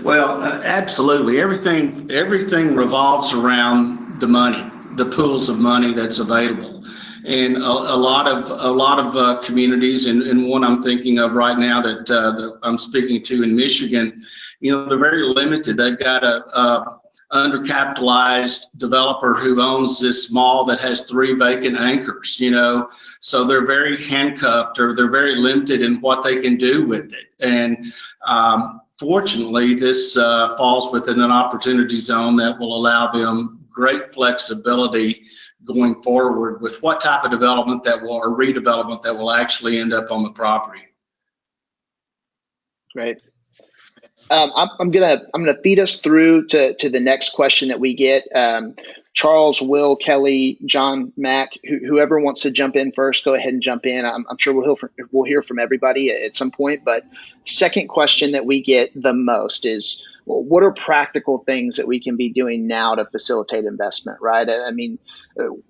Well, absolutely. Everything revolves around the money, the pools of money that's available. and a lot of communities, and one I'm thinking of right now that I'm speaking to in Michigan, they're very limited. They've got a undercapitalized developer who owns this mall that has 3 vacant anchors, so they're very handcuffed, or they're very limited in what they can do with it. And fortunately, this falls within an opportunity zone that will allow them great flexibility going forward with what type of development or redevelopment that will actually end up on the property. Great. I'm gonna feed us through to the next question that we get. Charles, Will, Kelly, John, Mac, whoever wants to jump in first, go ahead and jump in. I'm sure we'll hear from everybody at some point. But second question that we get the most is, well, what are practical things that we can be doing now to facilitate investment, right? I mean,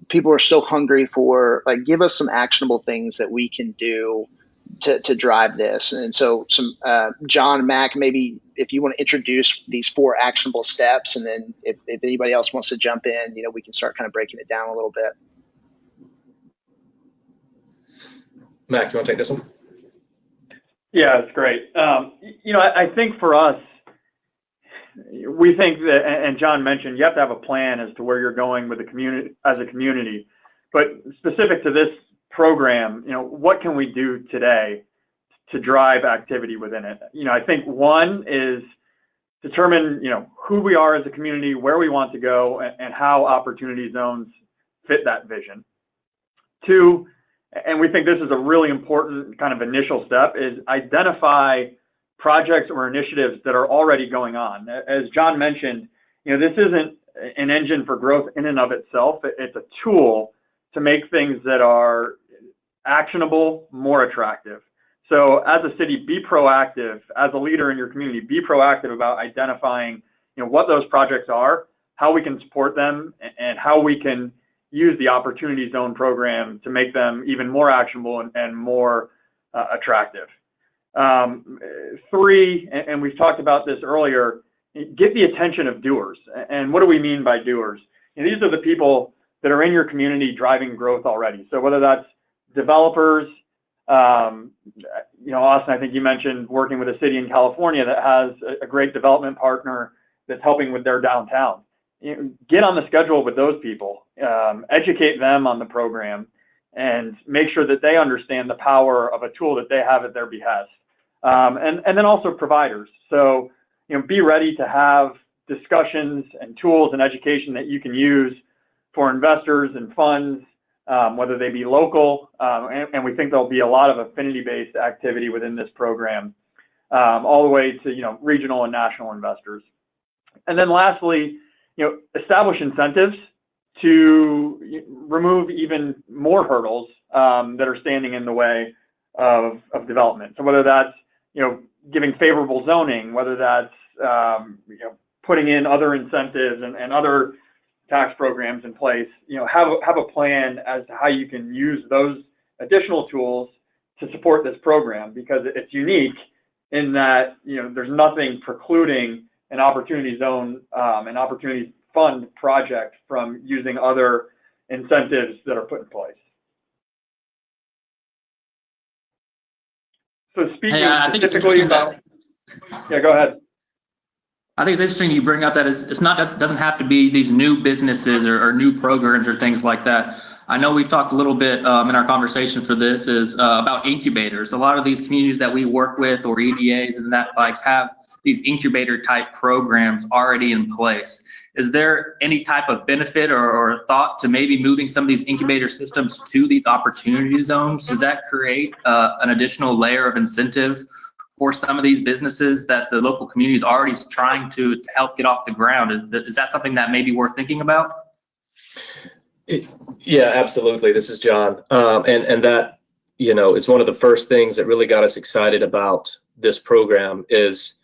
people are so hungry for, like, give us some actionable things that we can do to drive this. And so John, Mac, maybe if you want to introduce these 4 actionable steps, and then if anybody else wants to jump in, we can start kind of breaking it down a little bit. Mac, you want to take this one? Yeah, it's great. I think for us, we think that, and John mentioned, you have to have a plan as to where you're going with the community as a community. But specific to this program, what can we do today to drive activity within it? I think one is determine, who we are as a community, where we want to go, and how opportunity zones fit that vision. 2, and we think this is a really important kind of initial step, is identify projects or initiatives that are already going on. As John mentioned, this isn't an engine for growth in and of itself. It's a tool to make things that are actionable more attractive. So as a city, be proactive. As a leader in your community, be proactive about identifying, what those projects are, how we can support them, and how we can use the Opportunity Zone program to make them even more actionable and more attractive. 3, and we've talked about this earlier, get the attention of doers. And what do we mean by doers? These are the people that are in your community driving growth already. So whether that's developers, Austin, I think you mentioned working with a city in California that has a great development partner that's helping with their downtown. Get on the schedule with those people, educate them on the program, and make sure that they understand the power of a tool that they have at their behest. And then also providers. So, be ready to have discussions and tools and education that you can use for investors and funds, whether they be local, and we think there'll be a lot of affinity-based activity within this program, all the way to, regional and national investors. And then lastly, establish incentives to remove even more hurdles that are standing in the way of development. So whether that's, giving favorable zoning, whether that's, putting in other incentives and other tax programs in place, have a plan as to how you can use those additional tools to support this program, because it's unique in that, there's nothing precluding an opportunity zone, an opportunity fund project from using other incentives that are put in place. So speaking specifically about, go ahead. I think it's interesting you bring up that doesn't have to be these new businesses or new programs or things like that. I know we've talked a little bit in our conversation for this is about incubators. A lot of these communities that we work with, or EDAs and that likes, have these incubator type programs already in place. Is there any type of benefit or thought to maybe moving some of these incubator systems to these opportunity zones? Does that create an additional layer of incentive for some of these businesses that the local community is already trying to help get off the ground? Is that something that may be worth thinking about? Yeah, absolutely. This is John. And that, is one of the first things that really got us excited about this program is,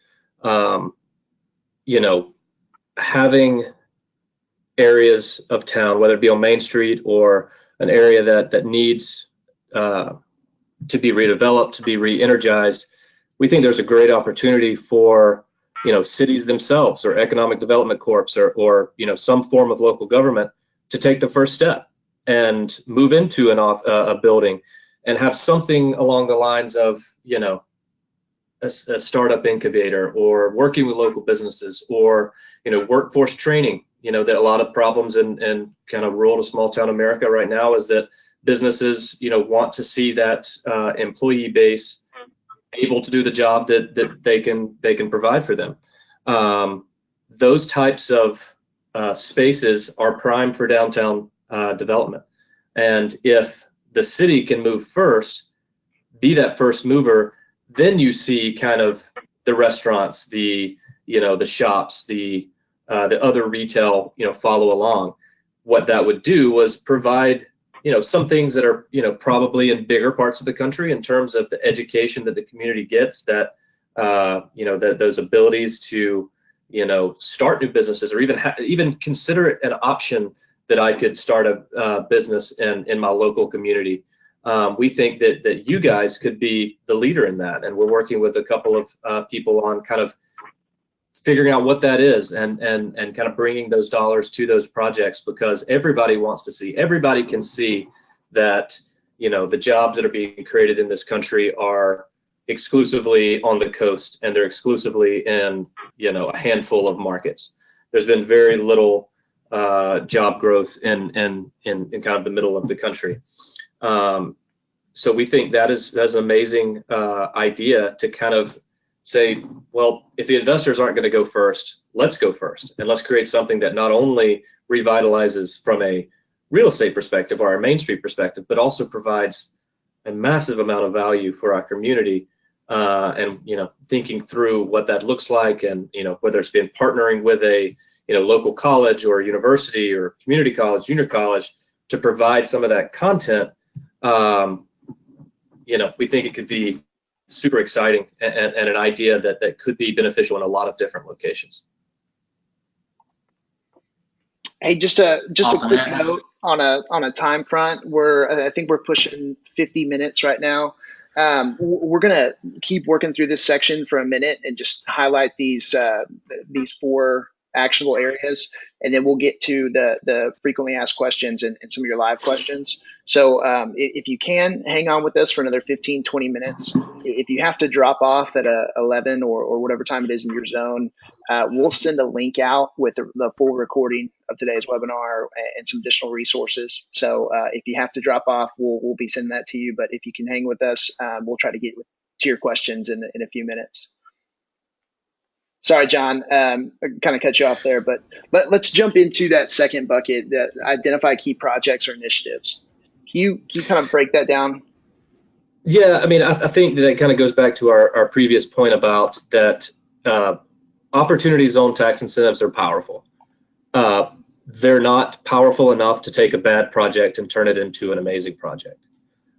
having areas of town, whether it be on Main Street or an area that needs to be redeveloped, to be re-energized. We think there's a great opportunity for, cities themselves or economic development corps or some form of local government to take the first step and move into a building and have something along the lines of, you know, a startup incubator, or working with local businesses, or, you know, workforce training. You know, that a lot of problems in kind of rural to small town America right now is that businesses, you know, want to see that employee base able to do the job that they can provide for them. Those types of spaces are prime for downtown development. And if the city can move first, be that first mover, then you see kind of the restaurants, the, you know, the shops, the other retail, you know, follow along. What that would do was provide, you know, some things that are, you know, probably in bigger parts of the country in terms of the education that the community gets, that, you know, that those abilities to, you know, start new businesses, or even consider it an option that I could start a business in my local community. We think that you guys could be the leader in that, and we're working with a couple of people on kind of figuring out what that is, and kind of bringing those dollars to those projects, because everybody wants to see, everybody can see that, you know, the jobs that are being created in this country are exclusively on the coast, and they're exclusively in, you know, a handful of markets. There's been very little job growth in kind of the middle of the country. So we think that's an amazing idea to kind of say, well, if the investors aren't going to go first, let's go first, and let's create something that not only revitalizes from a real estate perspective or a Main Street perspective, but also provides a massive amount of value for our community. And, you know, thinking through what that looks like, and, you know, whether it's been partnering with a, you know, local college or university or community college, junior college, to provide some of that content, you know, we think it could be super exciting, and an idea that could be beneficial in a lot of different locations. Hey, just a quick note on a time front. I think we're pushing 50 minutes right now. We're gonna keep working through this section for a minute and just highlight these 4 actionable areas, and then we'll get to the frequently asked questions and some of your live questions. So if you can hang on with us for another 15-20 minutes, if you have to drop off at 11 or whatever time it is in your zone, we'll send a link out with the full recording of today's webinar and some additional resources. So if you have to drop off, we'll be sending that to you. But if you can hang with us, we'll try to get to your questions in a few minutes. Sorry, John, I kind of cut you off there, but let's jump into that second bucket, that identify key projects or initiatives. Can you kind of break that down? Yeah, I mean, I think that kind of goes back to our previous point about that opportunity zone tax incentives are powerful. They're not powerful enough to take a bad project and turn it into an amazing project.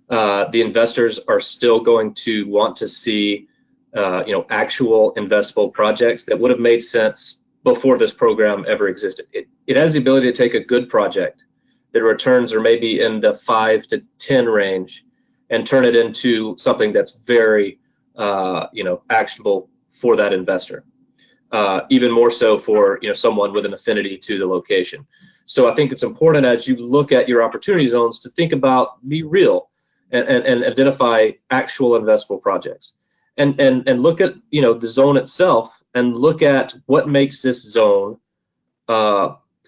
The investors are still going to want to see you know, actual investable projects that would have made sense before this program ever existed. It has the ability to take a good project that returns are maybe in the 5 to 10 range and turn it into something that's very you know, actionable for that investor. Even more so for, you know, someone with an affinity to the location. So I think it's important, as you look at your opportunity zones, to think about, be real, and identify actual investable projects. And look at, you know, the zone itself, and look at what makes this zone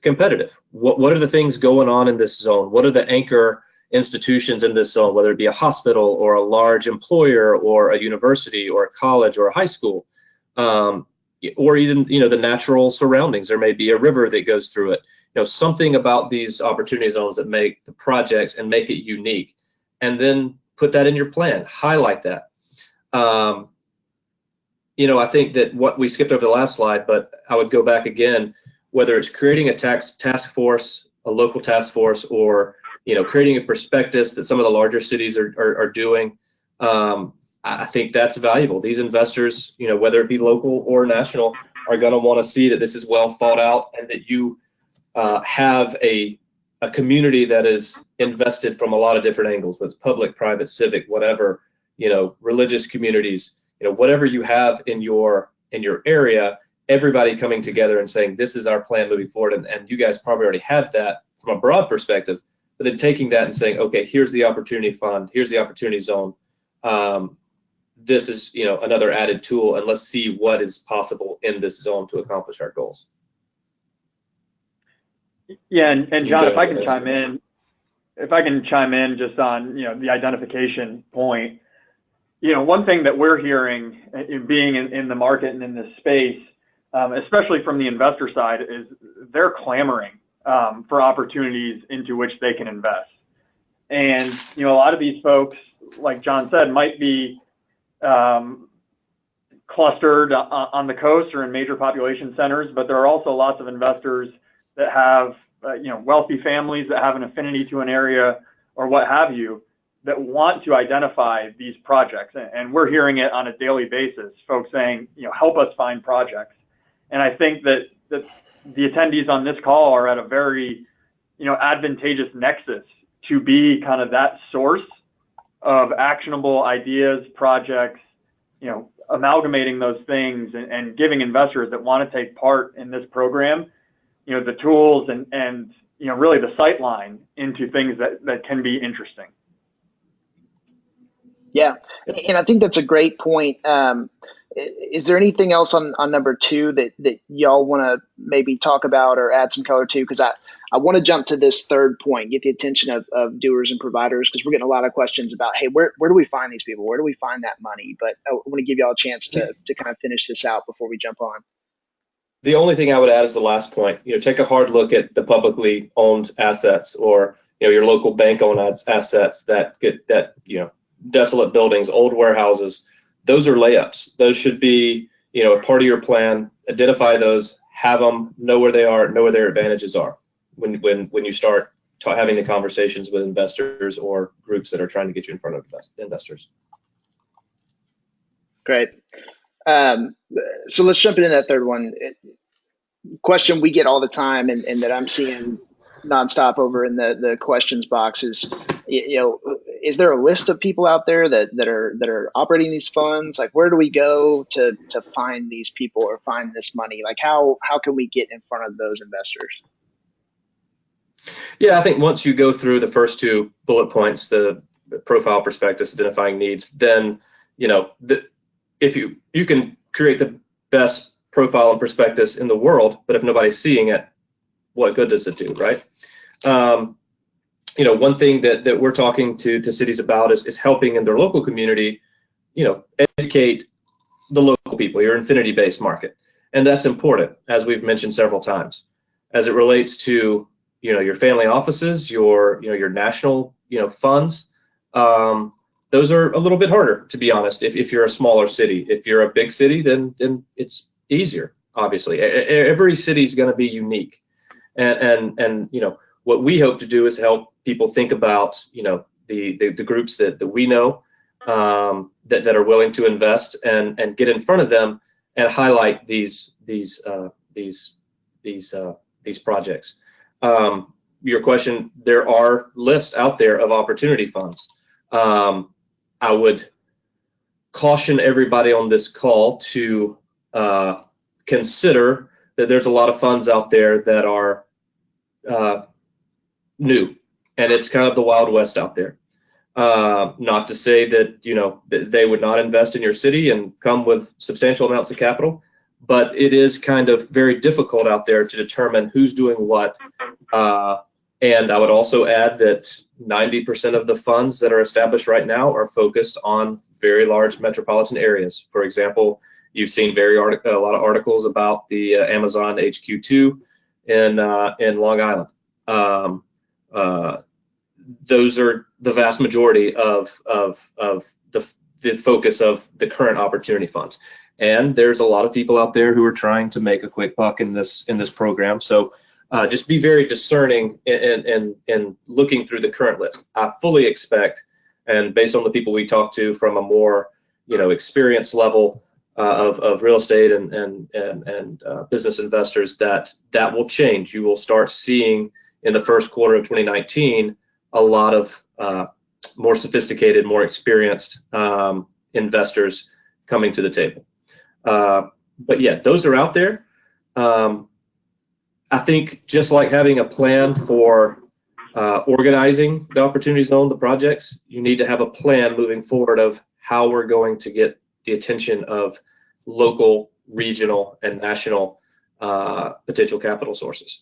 competitive. What are the things going on in this zone? What are the anchor institutions in this zone, whether it be a hospital or a large employer or a university or a college or a high school, or even, you know, the natural surroundings. There may be a river that goes through it. You know, something about these opportunity zones that make the projects and make it unique, and then put that in your plan, highlight that. You know, I think that what we skipped over the last slide, but I would go back again, whether it's creating a task force, a local task force, or, you know, creating a prospectus that some of the larger cities are doing. I think that's valuable. These investors, you know, whether it be local or national, are going to want to see that this is well thought out, and that you have a community that is invested from a lot of different angles, whether it's public, private, civic, whatever, you know, religious communities, you know, whatever you have in your area, everybody coming together and saying, this is our plan moving forward. And you guys probably already have that from a broad perspective, but then taking that and saying, okay, here's the opportunity fund, here's the opportunity zone. This is, another added tool, and let's see what is possible in this zone to accomplish our goals. Yeah, and John, if I can chime in just on, the identification point, one thing that we're hearing being in the market and in this space, especially from the investor side, is they're clamoring for opportunities into which they can invest. And, a lot of these folks, like John said, might be clustered on the coast or in major population centers, but there are also lots of investors that have, wealthy families that have an affinity to an area or what have you, that want to identify these projects. And we're hearing it on a daily basis, folks saying, help us find projects. And I think that the attendees on this call are at a very, advantageous nexus to be kind of that source of actionable ideas, projects, amalgamating those things and giving investors that want to take part in this program, the tools and really the sight line into things that can be interesting. Yeah, and I think that's a great point. Is there anything else on number 2 that y'all want to maybe talk about or add some color to? Because I want to jump to this third point, get the attention of doers and providers, because we're getting a lot of questions about, hey, where do we find these people? Where do we find that money? But I want to give y'all a chance to kind of finish this out before we jump on. The only thing I would add is the last point. Take a hard look at the publicly owned assets, or your local bank-owned assets that desolate buildings, old warehouses. Those are layups. Those should be a part of your plan. Identify those, have them, know where they are, know where their advantages are when you start having the conversations with investors or groups that are trying to get you in front of investors. Great. So let's jump into that third one. Question we get all the time, and that I'm seeing nonstop over in the questions box is, is there a list of people out there that are operating these funds? Like, where do we go to find these people or find this money? Like, how can we get in front of those investors? Yeah, I think once you go through the first 2 bullet points, the profile, prospectus, identifying needs, then if you can create the best profile and prospectus in the world, but if nobody's seeing it, what good does it do, right? One thing that we're talking to cities about is helping in their local community, educate the local people, your affinity-based market. And that's important, as we've mentioned several times. As it relates to, your family offices, your national, funds, those are a little bit harder, to be honest, if you're a smaller city. If you're a big city, then it's easier, obviously. Every city is going to be unique. And what we hope to do is help people think about, the groups that we know that are willing to invest and get in front of them and highlight these projects. Your question, there are lists out there of opportunity funds. I would caution everybody on this call to consider that there's a lot of funds out there that are new, and it's kind of the Wild West out there. Not to say that that they would not invest in your city and come with substantial amounts of capital, but it is kind of very difficult out there to determine who's doing what. And I would also add that 90% of the funds that are established right now are focused on very large metropolitan areas. For example, you've seen a lot of articles about the Amazon HQ2 in Long Island. Those are the vast majority of the focus of the current opportunity funds. And there's a lot of people out there who are trying to make a quick buck in this program. So just be very discerning in looking through the current list. I fully expect, and based on the people we talk to from a more experience level of real estate and business investors, that will change. You will start seeing in the first quarter of 2019 a lot of more sophisticated, more experienced investors coming to the table. But yeah, those are out there. I think just like having a plan for organizing the opportunity zone, the projects, you need to have a plan moving forward of how we're going to get the attention of local, regional, and national potential capital sources.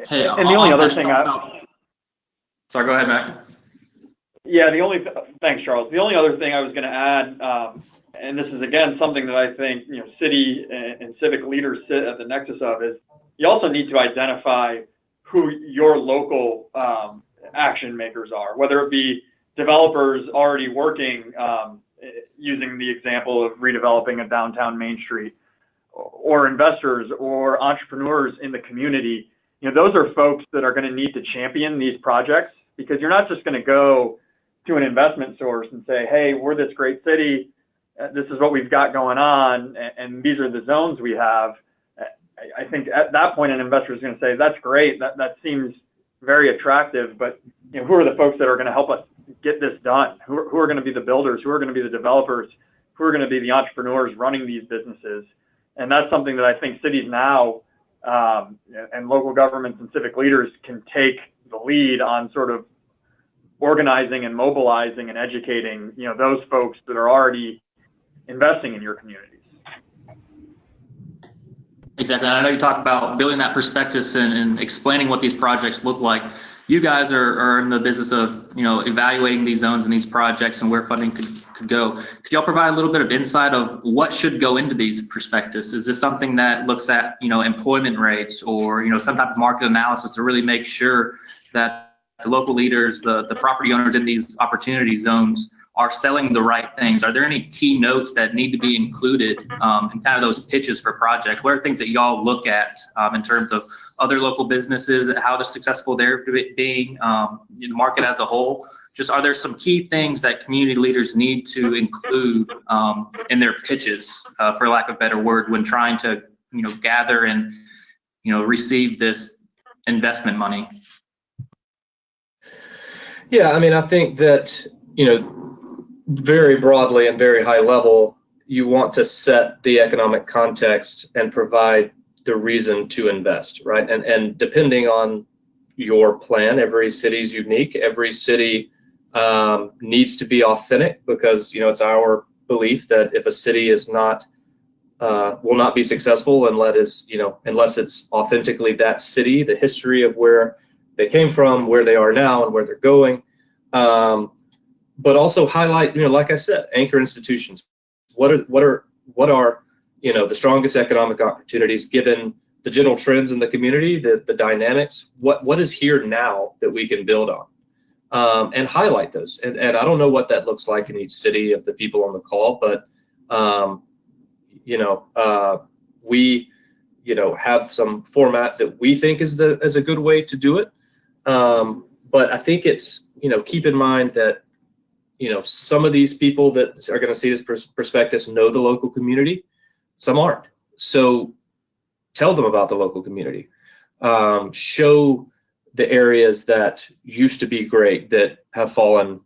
Hey, and the only other thing sorry, go ahead, Mac. Yeah, thanks, Charles. The only other thing I was going to add, and this is again something that I think city and civic leaders sit at the nexus of, is you also need to identify who your local action makers are, whether it be developers already working, using the example of redeveloping a downtown Main Street, or investors or entrepreneurs in the community. Those are folks that are going to need to champion these projects, because you're not just going to go to an investment source and say, hey, we're this great city, this is what we've got going on, and these are the zones we have. I think at that point an investor is going to say, that's great, that seems very attractive, but who are the folks that are going to help us get this done? Who are going to be the builders? Who are going to be the developers? Who are going to be the entrepreneurs running these businesses? And that's something that I think cities now and local governments and civic leaders can take the lead on, sort of organizing and mobilizing and educating those folks that are already investing in your communities. Exactly. I know you talked about building that prospectus and explaining what these projects look like. You guys are in the business of evaluating these zones and these projects and where funding could go. Could y'all provide a little bit of insight of what should go into these prospectus? Is this something that looks at employment rates or some type of market analysis to really make sure that the local leaders, the property owners in these opportunity zones are selling the right things? Are there any key notes that need to be included in kind of those pitches for projects? What are things that y'all look at in terms of other local businesses, how successful they're being, the market as a whole? Just, are there some key things that community leaders need to include in their pitches, for lack of a better word, when trying to gather and receive this investment money? Yeah, I mean, I think that very broadly and very high level, you want to set the economic context and provide the reason to invest, right? And depending on your plan, every city is unique. Every city needs to be authentic, because it's our belief that if a city is not will not be successful unless it's authentically that city, the history of where they came from, where they are now, and where they're going. But also highlight, like I said, anchor institutions. What are the strongest economic opportunities given the general trends in the community, the dynamics? What is here now that we can build on, and highlight those. And I don't know what that looks like in each city of the people on the call, but we have some format that we think is a good way to do it. But I think it's keep in mind that some of these people that are going to see this prospectus know the local community, some aren't. So tell them about the local community. Show the areas that used to be great that have fallen,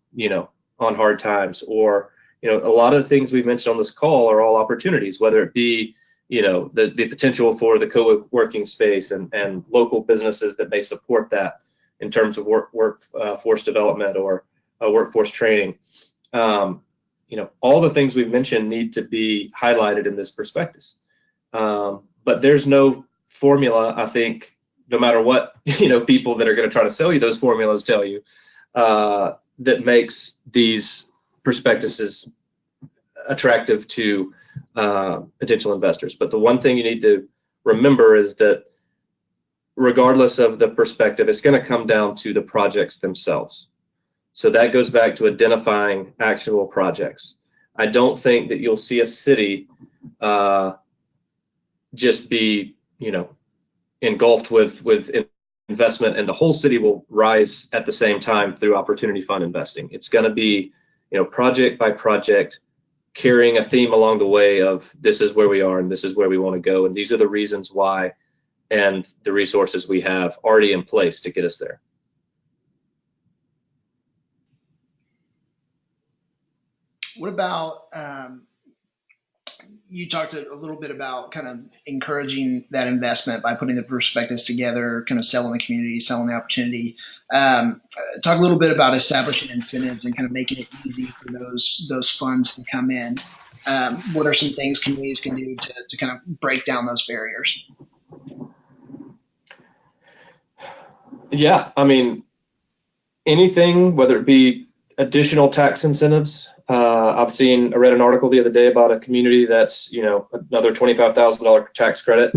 on hard times, or a lot of the things we've mentioned on this call are all opportunities, whether it be the potential for the co-working space and local businesses that may support that in terms of workforce development or workforce training. All the things we've mentioned need to be highlighted in this prospectus. But there's no formula, I think, no matter what people that are going to try to sell you those formulas tell you, that makes these prospectuses attractive to potential investors. But the one thing you need to remember is that regardless of the perspective, it's going to come down to the projects themselves. So that goes back to identifying actionable projects. I don't think that you'll see a city just be, engulfed with investment, and the whole city will rise at the same time through opportunity fund investing. It's going to be, project by project, carrying a theme along the way of this is where we are and this is where we want to go, and these are the reasons why, and the resources we have already in place to get us there. What about you talked a little bit about kind of encouraging that investment by putting the perspectives together, kind of selling the community, selling the opportunity. Talk a little bit about establishing incentives and kind of making it easy for those funds to come in. What are some things communities can do to kind of break down those barriers? Yeah, I mean, anything, whether it be additional tax incentives. I read an article the other day about a community that's, another $25,000 tax credit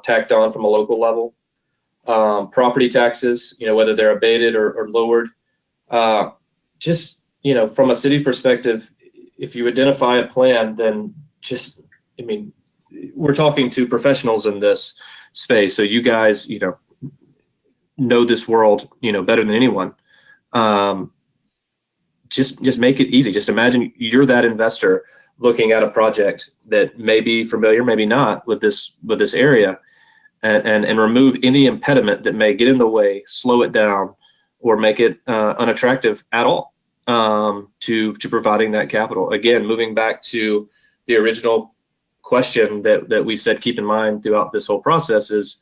tacked on from a local level. Property taxes, whether they're abated or lowered. Just, from a city perspective, if you identify a plan, then we're talking to professionals in this space. So you guys, know this world, better than anyone. Just make it easy. Just imagine you're that investor looking at a project that may be familiar, maybe not with this area, and remove any impediment that may get in the way, slow it down, or make it unattractive at all to providing that capital. Again, moving back to the original question that we said keep in mind throughout this whole process is,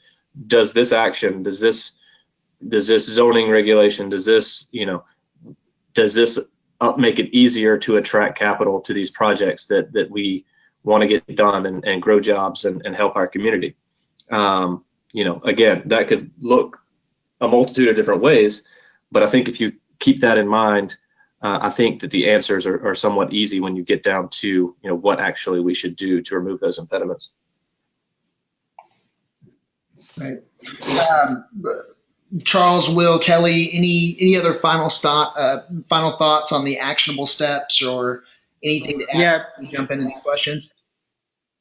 does this action, does this zoning regulation, does this make it easier to attract capital to these projects that we want to get done and grow jobs and help our community? Again, that could look a multitude of different ways, but I think if you keep that in mind, I think that the answers are somewhat easy when you get down to what actually we should do to remove those impediments. Right. Charles, Will, Kelly, any other final thoughts on the actionable steps or anything to add? Yeah. Jump into these questions.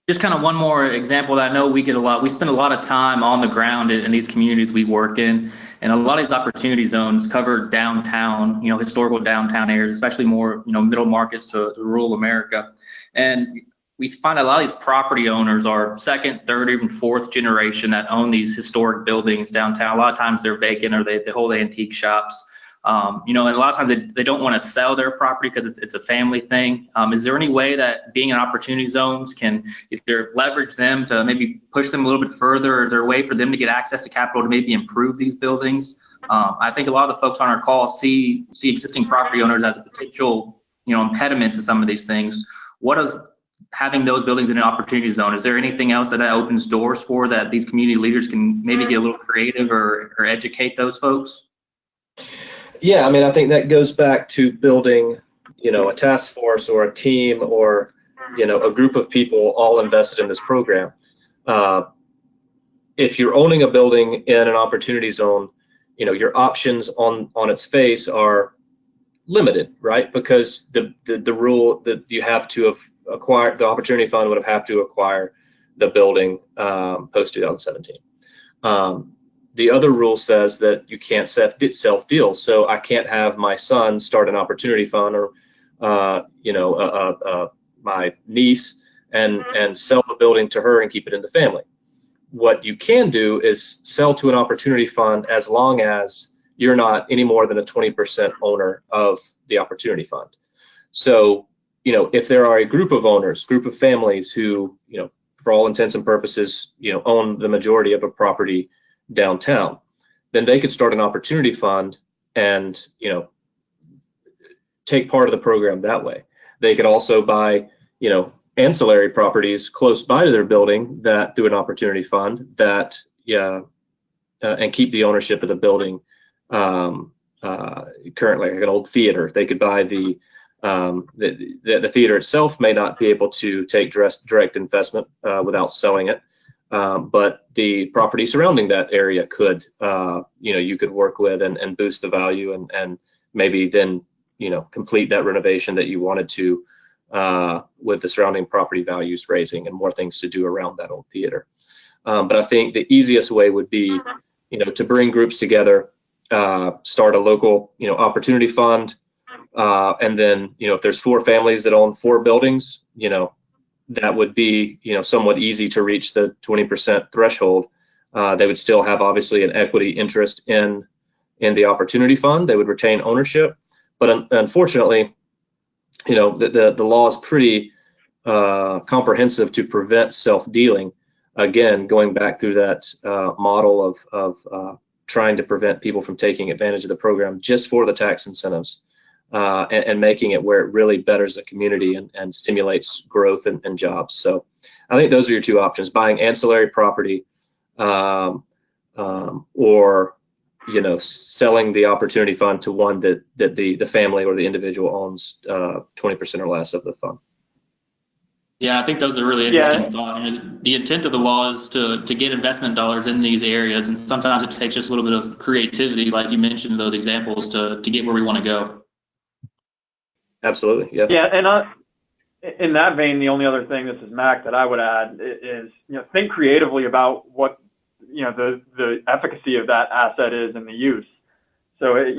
Just kind of one more example that I know we spend a lot of time on the ground in these communities we work in, and a lot of these opportunity zones cover downtown, historical downtown areas, especially more, middle markets to rural America. And we find a lot of these property owners are second, third, even fourth generation that own these historic buildings downtown. A lot of times they're vacant or they hold antique shops. And a lot of times they don't want to sell their property because it's a family thing. Is there any way that being in opportunity zones can either leverage them to maybe push them a little bit further? Or is there a way for them to get access to capital to maybe improve these buildings? I think a lot of the folks on our call see existing property owners as a potential, impediment to some of these things. What does having those buildings in an opportunity zone, is there anything else that opens doors for that these community leaders can maybe get a little creative or educate those folks? Yeah, I think that goes back to building, a task force or a team or, a group of people all invested in this program. If you're owning a building in an opportunity zone, your options on its face are limited, right? Because the rule that you have to have acquired, the opportunity fund would have to acquire the building post 2017. The other rule says that you can't self deals. So I can't have my son start an opportunity fund or, my niece and sell the building to her and keep it in the family. What you can do is sell to an opportunity fund as long as you're not any more than a 20% owner of the opportunity fund. So, if there are a group of owners, group of families who, for all intents and purposes, own the majority of a property downtown, then they could start an opportunity fund and take part of the program that way. They could also buy ancillary properties close by to their building that through an opportunity fund that and keep the ownership of the building currently, like an old theater. They could buy the theater itself may not be able to take direct investment without selling it. But the property surrounding that area could, you could work with and boost the value and maybe then, complete that renovation that you wanted to with the surrounding property values raising and more things to do around that old theater. But I think the easiest way would be, to bring groups together, start a local, opportunity fund. And then, if there's 4 families that own 4 buildings, that would be, somewhat easy to reach the 20% threshold. They would still have obviously an equity interest in the opportunity fund. They would retain ownership, but unfortunately, the law is pretty comprehensive to prevent self-dealing. Again, going back through that model of trying to prevent people from taking advantage of the program just for the tax incentives, and making it where it really betters the community and stimulates growth and jobs. So I think those are your two options: buying ancillary property, or selling the opportunity fund to one that the family or the individual owns 20% or less of the fund. Yeah, I think those are really interesting thoughts. The intent of the law is to get investment dollars in these areas, and sometimes it takes just a little bit of creativity, like you mentioned those examples, to get where we want to go. Absolutely, yeah. Yeah, and in that vein, the only other thing, this is Mac, that I would add is, think creatively about what, the efficacy of that asset is in the use. So, is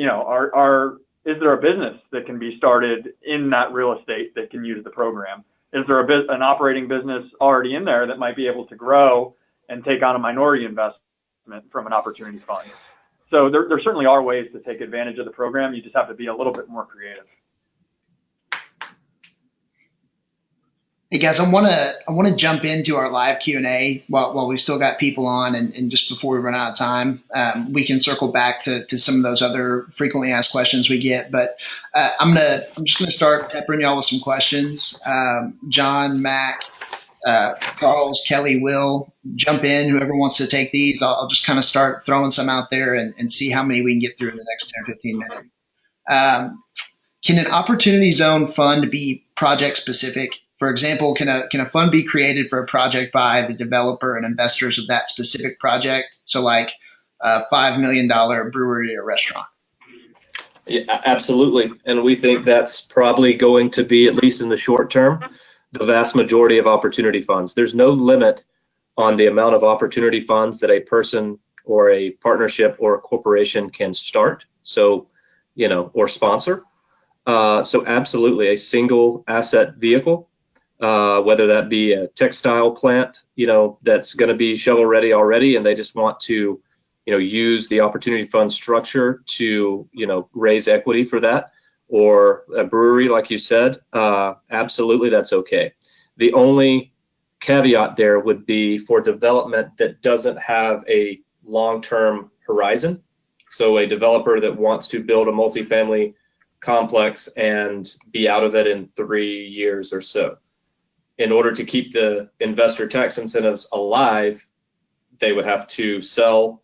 there a business that can be started in that real estate that can use the program? Is there an operating business already in there that might be able to grow and take on a minority investment from an opportunity fund? So there certainly are ways to take advantage of the program. You just have to be a little bit more creative. Hey guys, I want to jump into our live Q&A while we still got people on, and just before we run out of time, we can circle back to some of those other frequently asked questions we get. But I'm just gonna start peppering y'all with some questions. John, Mac, Charles, Kelly, Will, jump in. Whoever wants to take these, I'll just kind of start throwing some out there and see how many we can get through in the next 10 or 15 minutes. Can an opportunity zone fund be project specific? For example, can a fund be created for a project by the developer and investors of that specific project? So like a $5 million brewery or restaurant. Yeah, absolutely. And we think that's probably going to be, at least in the short term, the vast majority of opportunity funds. There's no limit on the amount of opportunity funds that a person or a partnership or a corporation can start. So, or sponsor. So absolutely a single asset vehicle. Whether that be a textile plant, that's going to be shovel ready already, and they just want to, use the opportunity fund structure to, raise equity for that, or a brewery, like you said, absolutely, that's okay. The only caveat there would be for development that doesn't have a long-term horizon. So a developer that wants to build a multifamily complex and be out of it in 3 years or so. In order to keep the investor tax incentives alive, they would have to sell,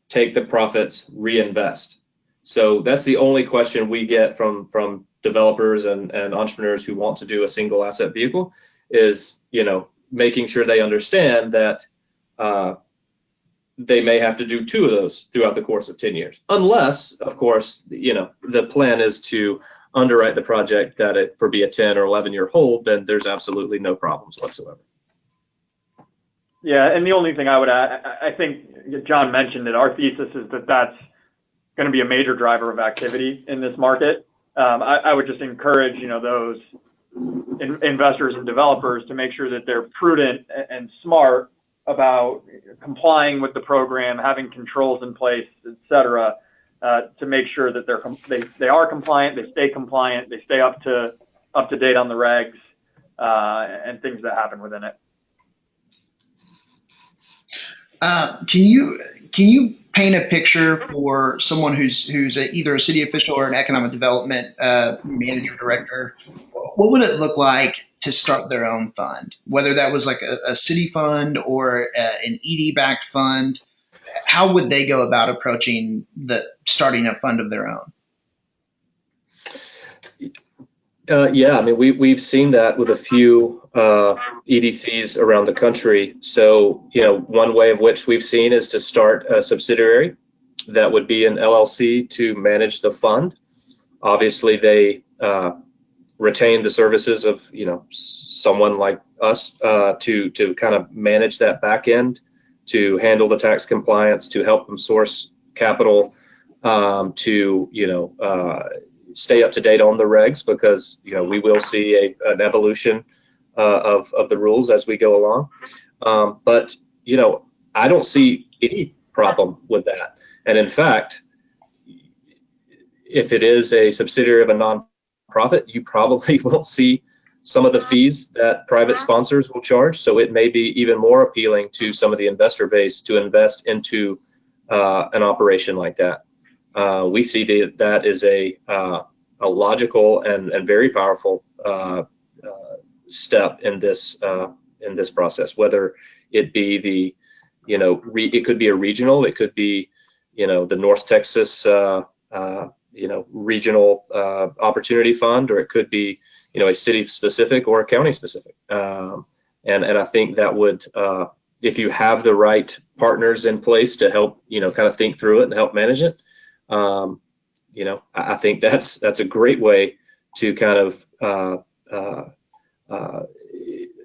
take the profits, reinvest. So that's the only question we get from developers and entrepreneurs who want to do a single asset vehicle is, making sure they understand that they may have to do 2 of those throughout the course of 10 years. Unless, of course, the plan is to underwrite the project that it for be a 10 or 11-year hold, then there's absolutely no problems whatsoever. Yeah, and the only thing I would add, I think John mentioned it, our thesis is that that's going to be a major driver of activity in this market. I would just encourage, those investors and developers to make sure that they're prudent and smart about complying with the program, having controls in place, et cetera, to make sure that they are compliant, they stay compliant, they stay up to date on the regs and things that happen within it. Can you paint a picture for someone who's either a city official or an economic development manager director? What would it look like to start their own fund? Whether that was like a city fund or an ED-backed fund, how would they go about approaching starting a fund of their own? Yeah, I mean, we've seen that with a few EDCs around the country. So, one way of which we've seen is to start a subsidiary that would be an LLC to manage the fund. Obviously, they retain the services of, someone like us to kind of manage that back end, to handle the tax compliance, to help them source capital, to stay up to date on the regs, because we will see an evolution of the rules as we go along. But I don't see any problem with that. And in fact, if it is a subsidiary of a nonprofit, you probably won't see some of the fees that private sponsors will charge. So it may be even more appealing to some of the investor base to invest into an operation like that. We see that is a logical and very powerful step in this process. Whether it be the, it could be a regional, it could be, the North Texas, regional opportunity fund, or it could be, a city specific or a county specific. And I think that would, if you have the right partners in place to help, kind of think through it and help manage it, I think that's a great way to kind of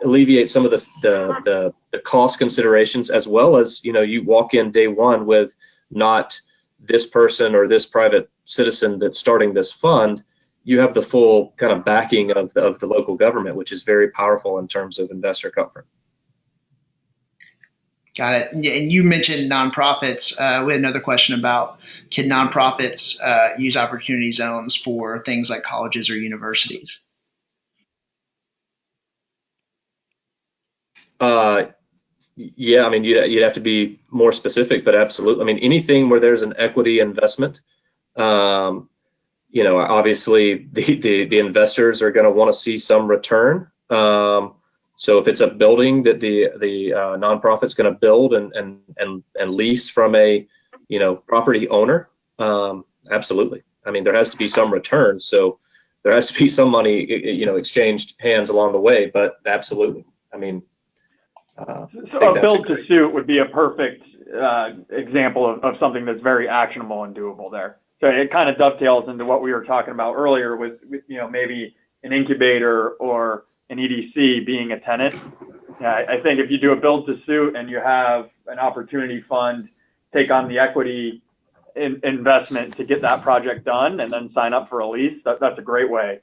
alleviate some of the cost considerations, as well as, you walk in day one with not this person or this private citizen that's starting this fund. You have the full kind of backing of the local government, which is very powerful in terms of investor comfort. Got it. And you mentioned nonprofits. We had another question about, can nonprofits use opportunity zones for things like colleges or universities? Yeah, I mean, you'd have to be more specific, but absolutely. I mean, anything where there's an equity investment, obviously the investors are going to want to see some return. So if it's a building that the nonprofit's going to build and lease from a, property owner, absolutely. I mean, there has to be some return. So there has to be some money, exchanged hands along the way, but absolutely. I mean, so a build to suit would be a perfect example of something that's very actionable and doable there. So it kind of dovetails into what we were talking about earlier with maybe an incubator or an EDC being a tenant. I think if you do a build to suit and you have an opportunity fund take on the equity investment to get that project done and then sign up for a lease, that's a great way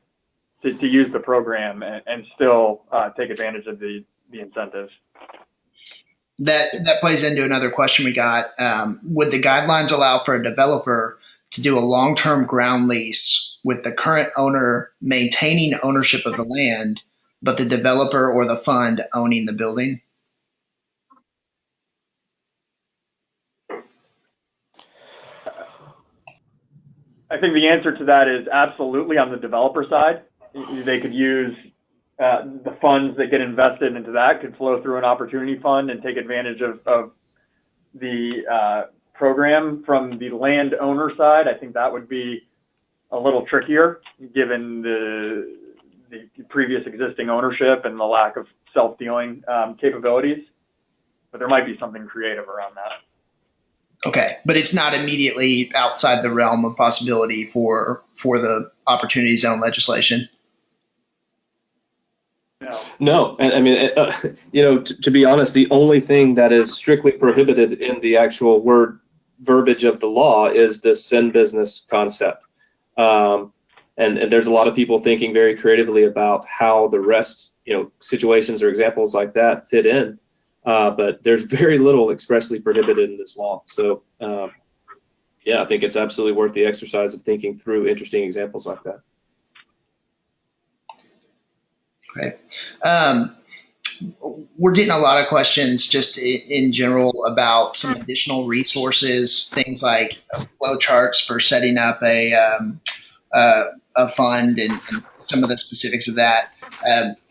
to use the program and still take advantage of the incentives. That plays into another question we got. Would the guidelines allow for a developer to do a long-term ground lease with the current owner maintaining ownership of the land, but the developer or the fund owning the building? I think the answer to that is absolutely on the developer side. They could use the funds that get invested into that could flow through an opportunity fund and take advantage of the program. From the landowner side, I think that would be a little trickier given the previous existing ownership and the lack of self-dealing capabilities, but there might be something creative around that. Okay, but it's not immediately outside the realm of possibility for the opportunity zone legislation. No, and I mean, to be honest, the only thing that is strictly prohibited in the actual word verbiage of the law is this sin business concept. And there's a lot of people thinking very creatively about how the rest, situations or examples like that fit in. But there's very little expressly prohibited in this law. So, yeah, I think it's absolutely worth the exercise of thinking through interesting examples like that. Okay. We're getting a lot of questions just in general about some additional resources, things like flow charts for setting up a fund and some of the specifics of that.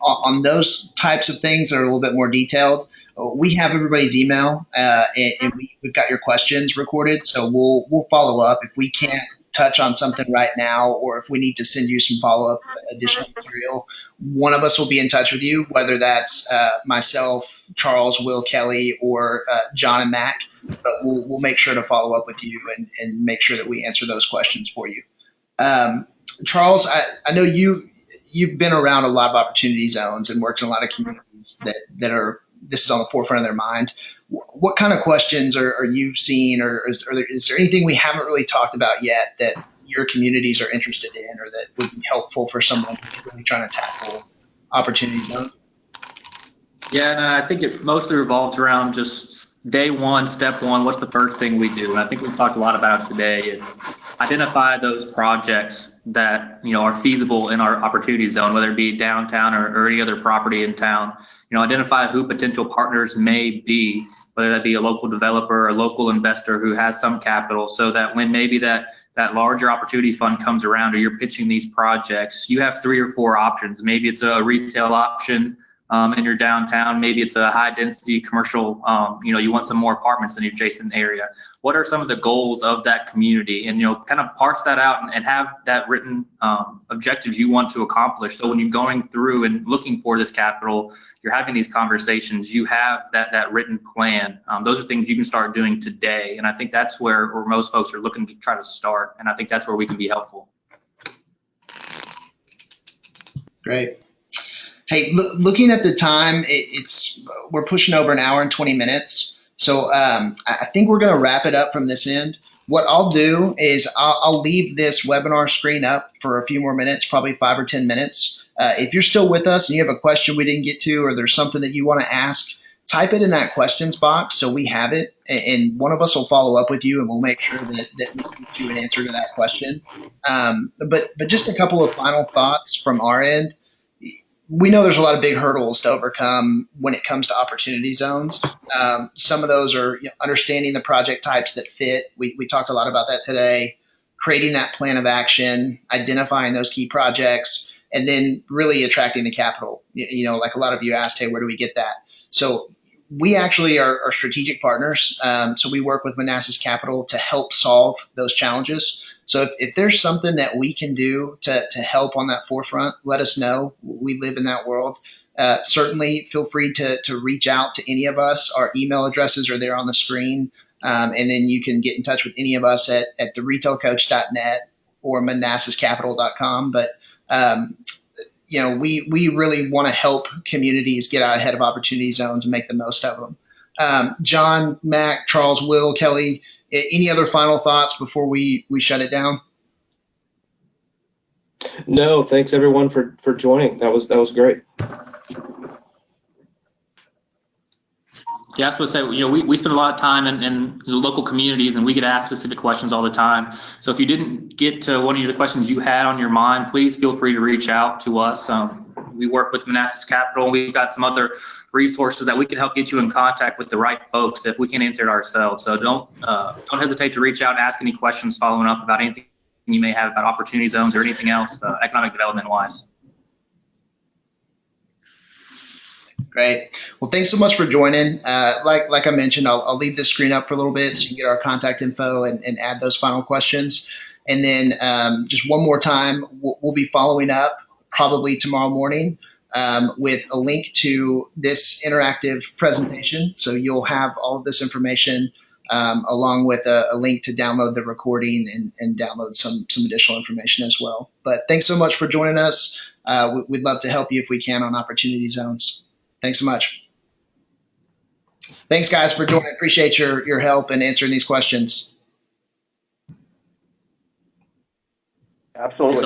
On those types of things that are a little bit more detailed, we have everybody's email and we've got your questions recorded. So we'll follow up if we can't touch on something right now, or if we need to send you some follow-up additional material. One of us will be in touch with you, whether that's myself, Charles, Will, Kelly, or John and Mac. But we'll make sure to follow up with you and make sure that we answer those questions for you. Charles, I know you've been around a lot of opportunity zones and worked in a lot of communities that are, this is on the forefront of their mind. What kind of questions are you seeing, or is there anything we haven't really talked about yet that your communities are interested in, or that would be helpful for someone who's really trying to tackle opportunity zones? Yeah, and I think it mostly revolves around just day one, step one. What's the first thing we do? And I think we've talked a lot about it today. It's identify those projects that, are feasible in our opportunity zone, whether it be downtown or any other property in town. Identify who potential partners may be, whether that be a local developer or a local investor who has some capital, so that when maybe that larger opportunity fund comes around or you're pitching these projects, you have 3 or 4 options. Maybe it's a retail option in your downtown. Maybe it's a high density commercial, you want some more apartments in the adjacent area. What are some of the goals of that community? And, kind of parse that out and have that written objectives you want to accomplish. So when you're going through and looking for this capital, you're having these conversations, you have that written plan. Those are things you can start doing today. And I think that's where most folks are looking to try to start. And I think that's where we can be helpful. Great. Hey, looking at the time, we're pushing over an hour and 20 minutes. So I think we're going to wrap it up from this end. What I'll do is I'll leave this webinar screen up for a few more minutes, probably 5 or 10 minutes. If you're still with us and you have a question we didn't get to, or there's something that you want to ask, type it in that questions box so we have it, and one of us will follow up with you and we'll make sure that we get you an answer to that question. But just a couple of final thoughts from our end. We know there's a lot of big hurdles to overcome when it comes to opportunity zones. Some of those are understanding the project types that fit. We talked a lot about that today. Creating that plan of action, identifying those key projects, and then really attracting the capital. Like a lot of you asked, hey, where do we get that? So we actually are strategic partners. So we work with Manassas Capital to help solve those challenges. So if there's something that we can do to help on that forefront, let us know. We live in that world. Certainly feel free to reach out to any of us. Our email addresses are there on the screen. And then you can get in touch with any of us at theretailcoach.net or manassascapital.com. But, we really want to help communities get out ahead of opportunity zones and make the most of them. John, Mac, Charles, Will, Kelly, any other final thoughts before we shut it down? No, thanks everyone for joining. That was great. Yeah, I was going to say, we spend a lot of time in the local communities, and we get asked specific questions all the time. So if you didn't get to one of the questions you had on your mind, please feel free to reach out to us. We work with Manassas Capital. We've got some other resources that we can help get you in contact with the right folks if we can answer it ourselves. So don't hesitate to reach out and ask any questions following up about anything you may have about opportunity zones or anything else economic development wise. Great. Well, thanks so much for joining. Like I mentioned, I'll leave this screen up for a little bit so you can get our contact info and add those final questions. And then just one more time, we'll be following up probably tomorrow morning with a link to this interactive presentation. So you'll have all of this information along with a link to download the recording and download some additional information as well. But thanks so much for joining us. We'd love to help you if we can on opportunity zones. Thanks so much. Thanks, guys, for joining. Appreciate your help in answering these questions. Absolutely.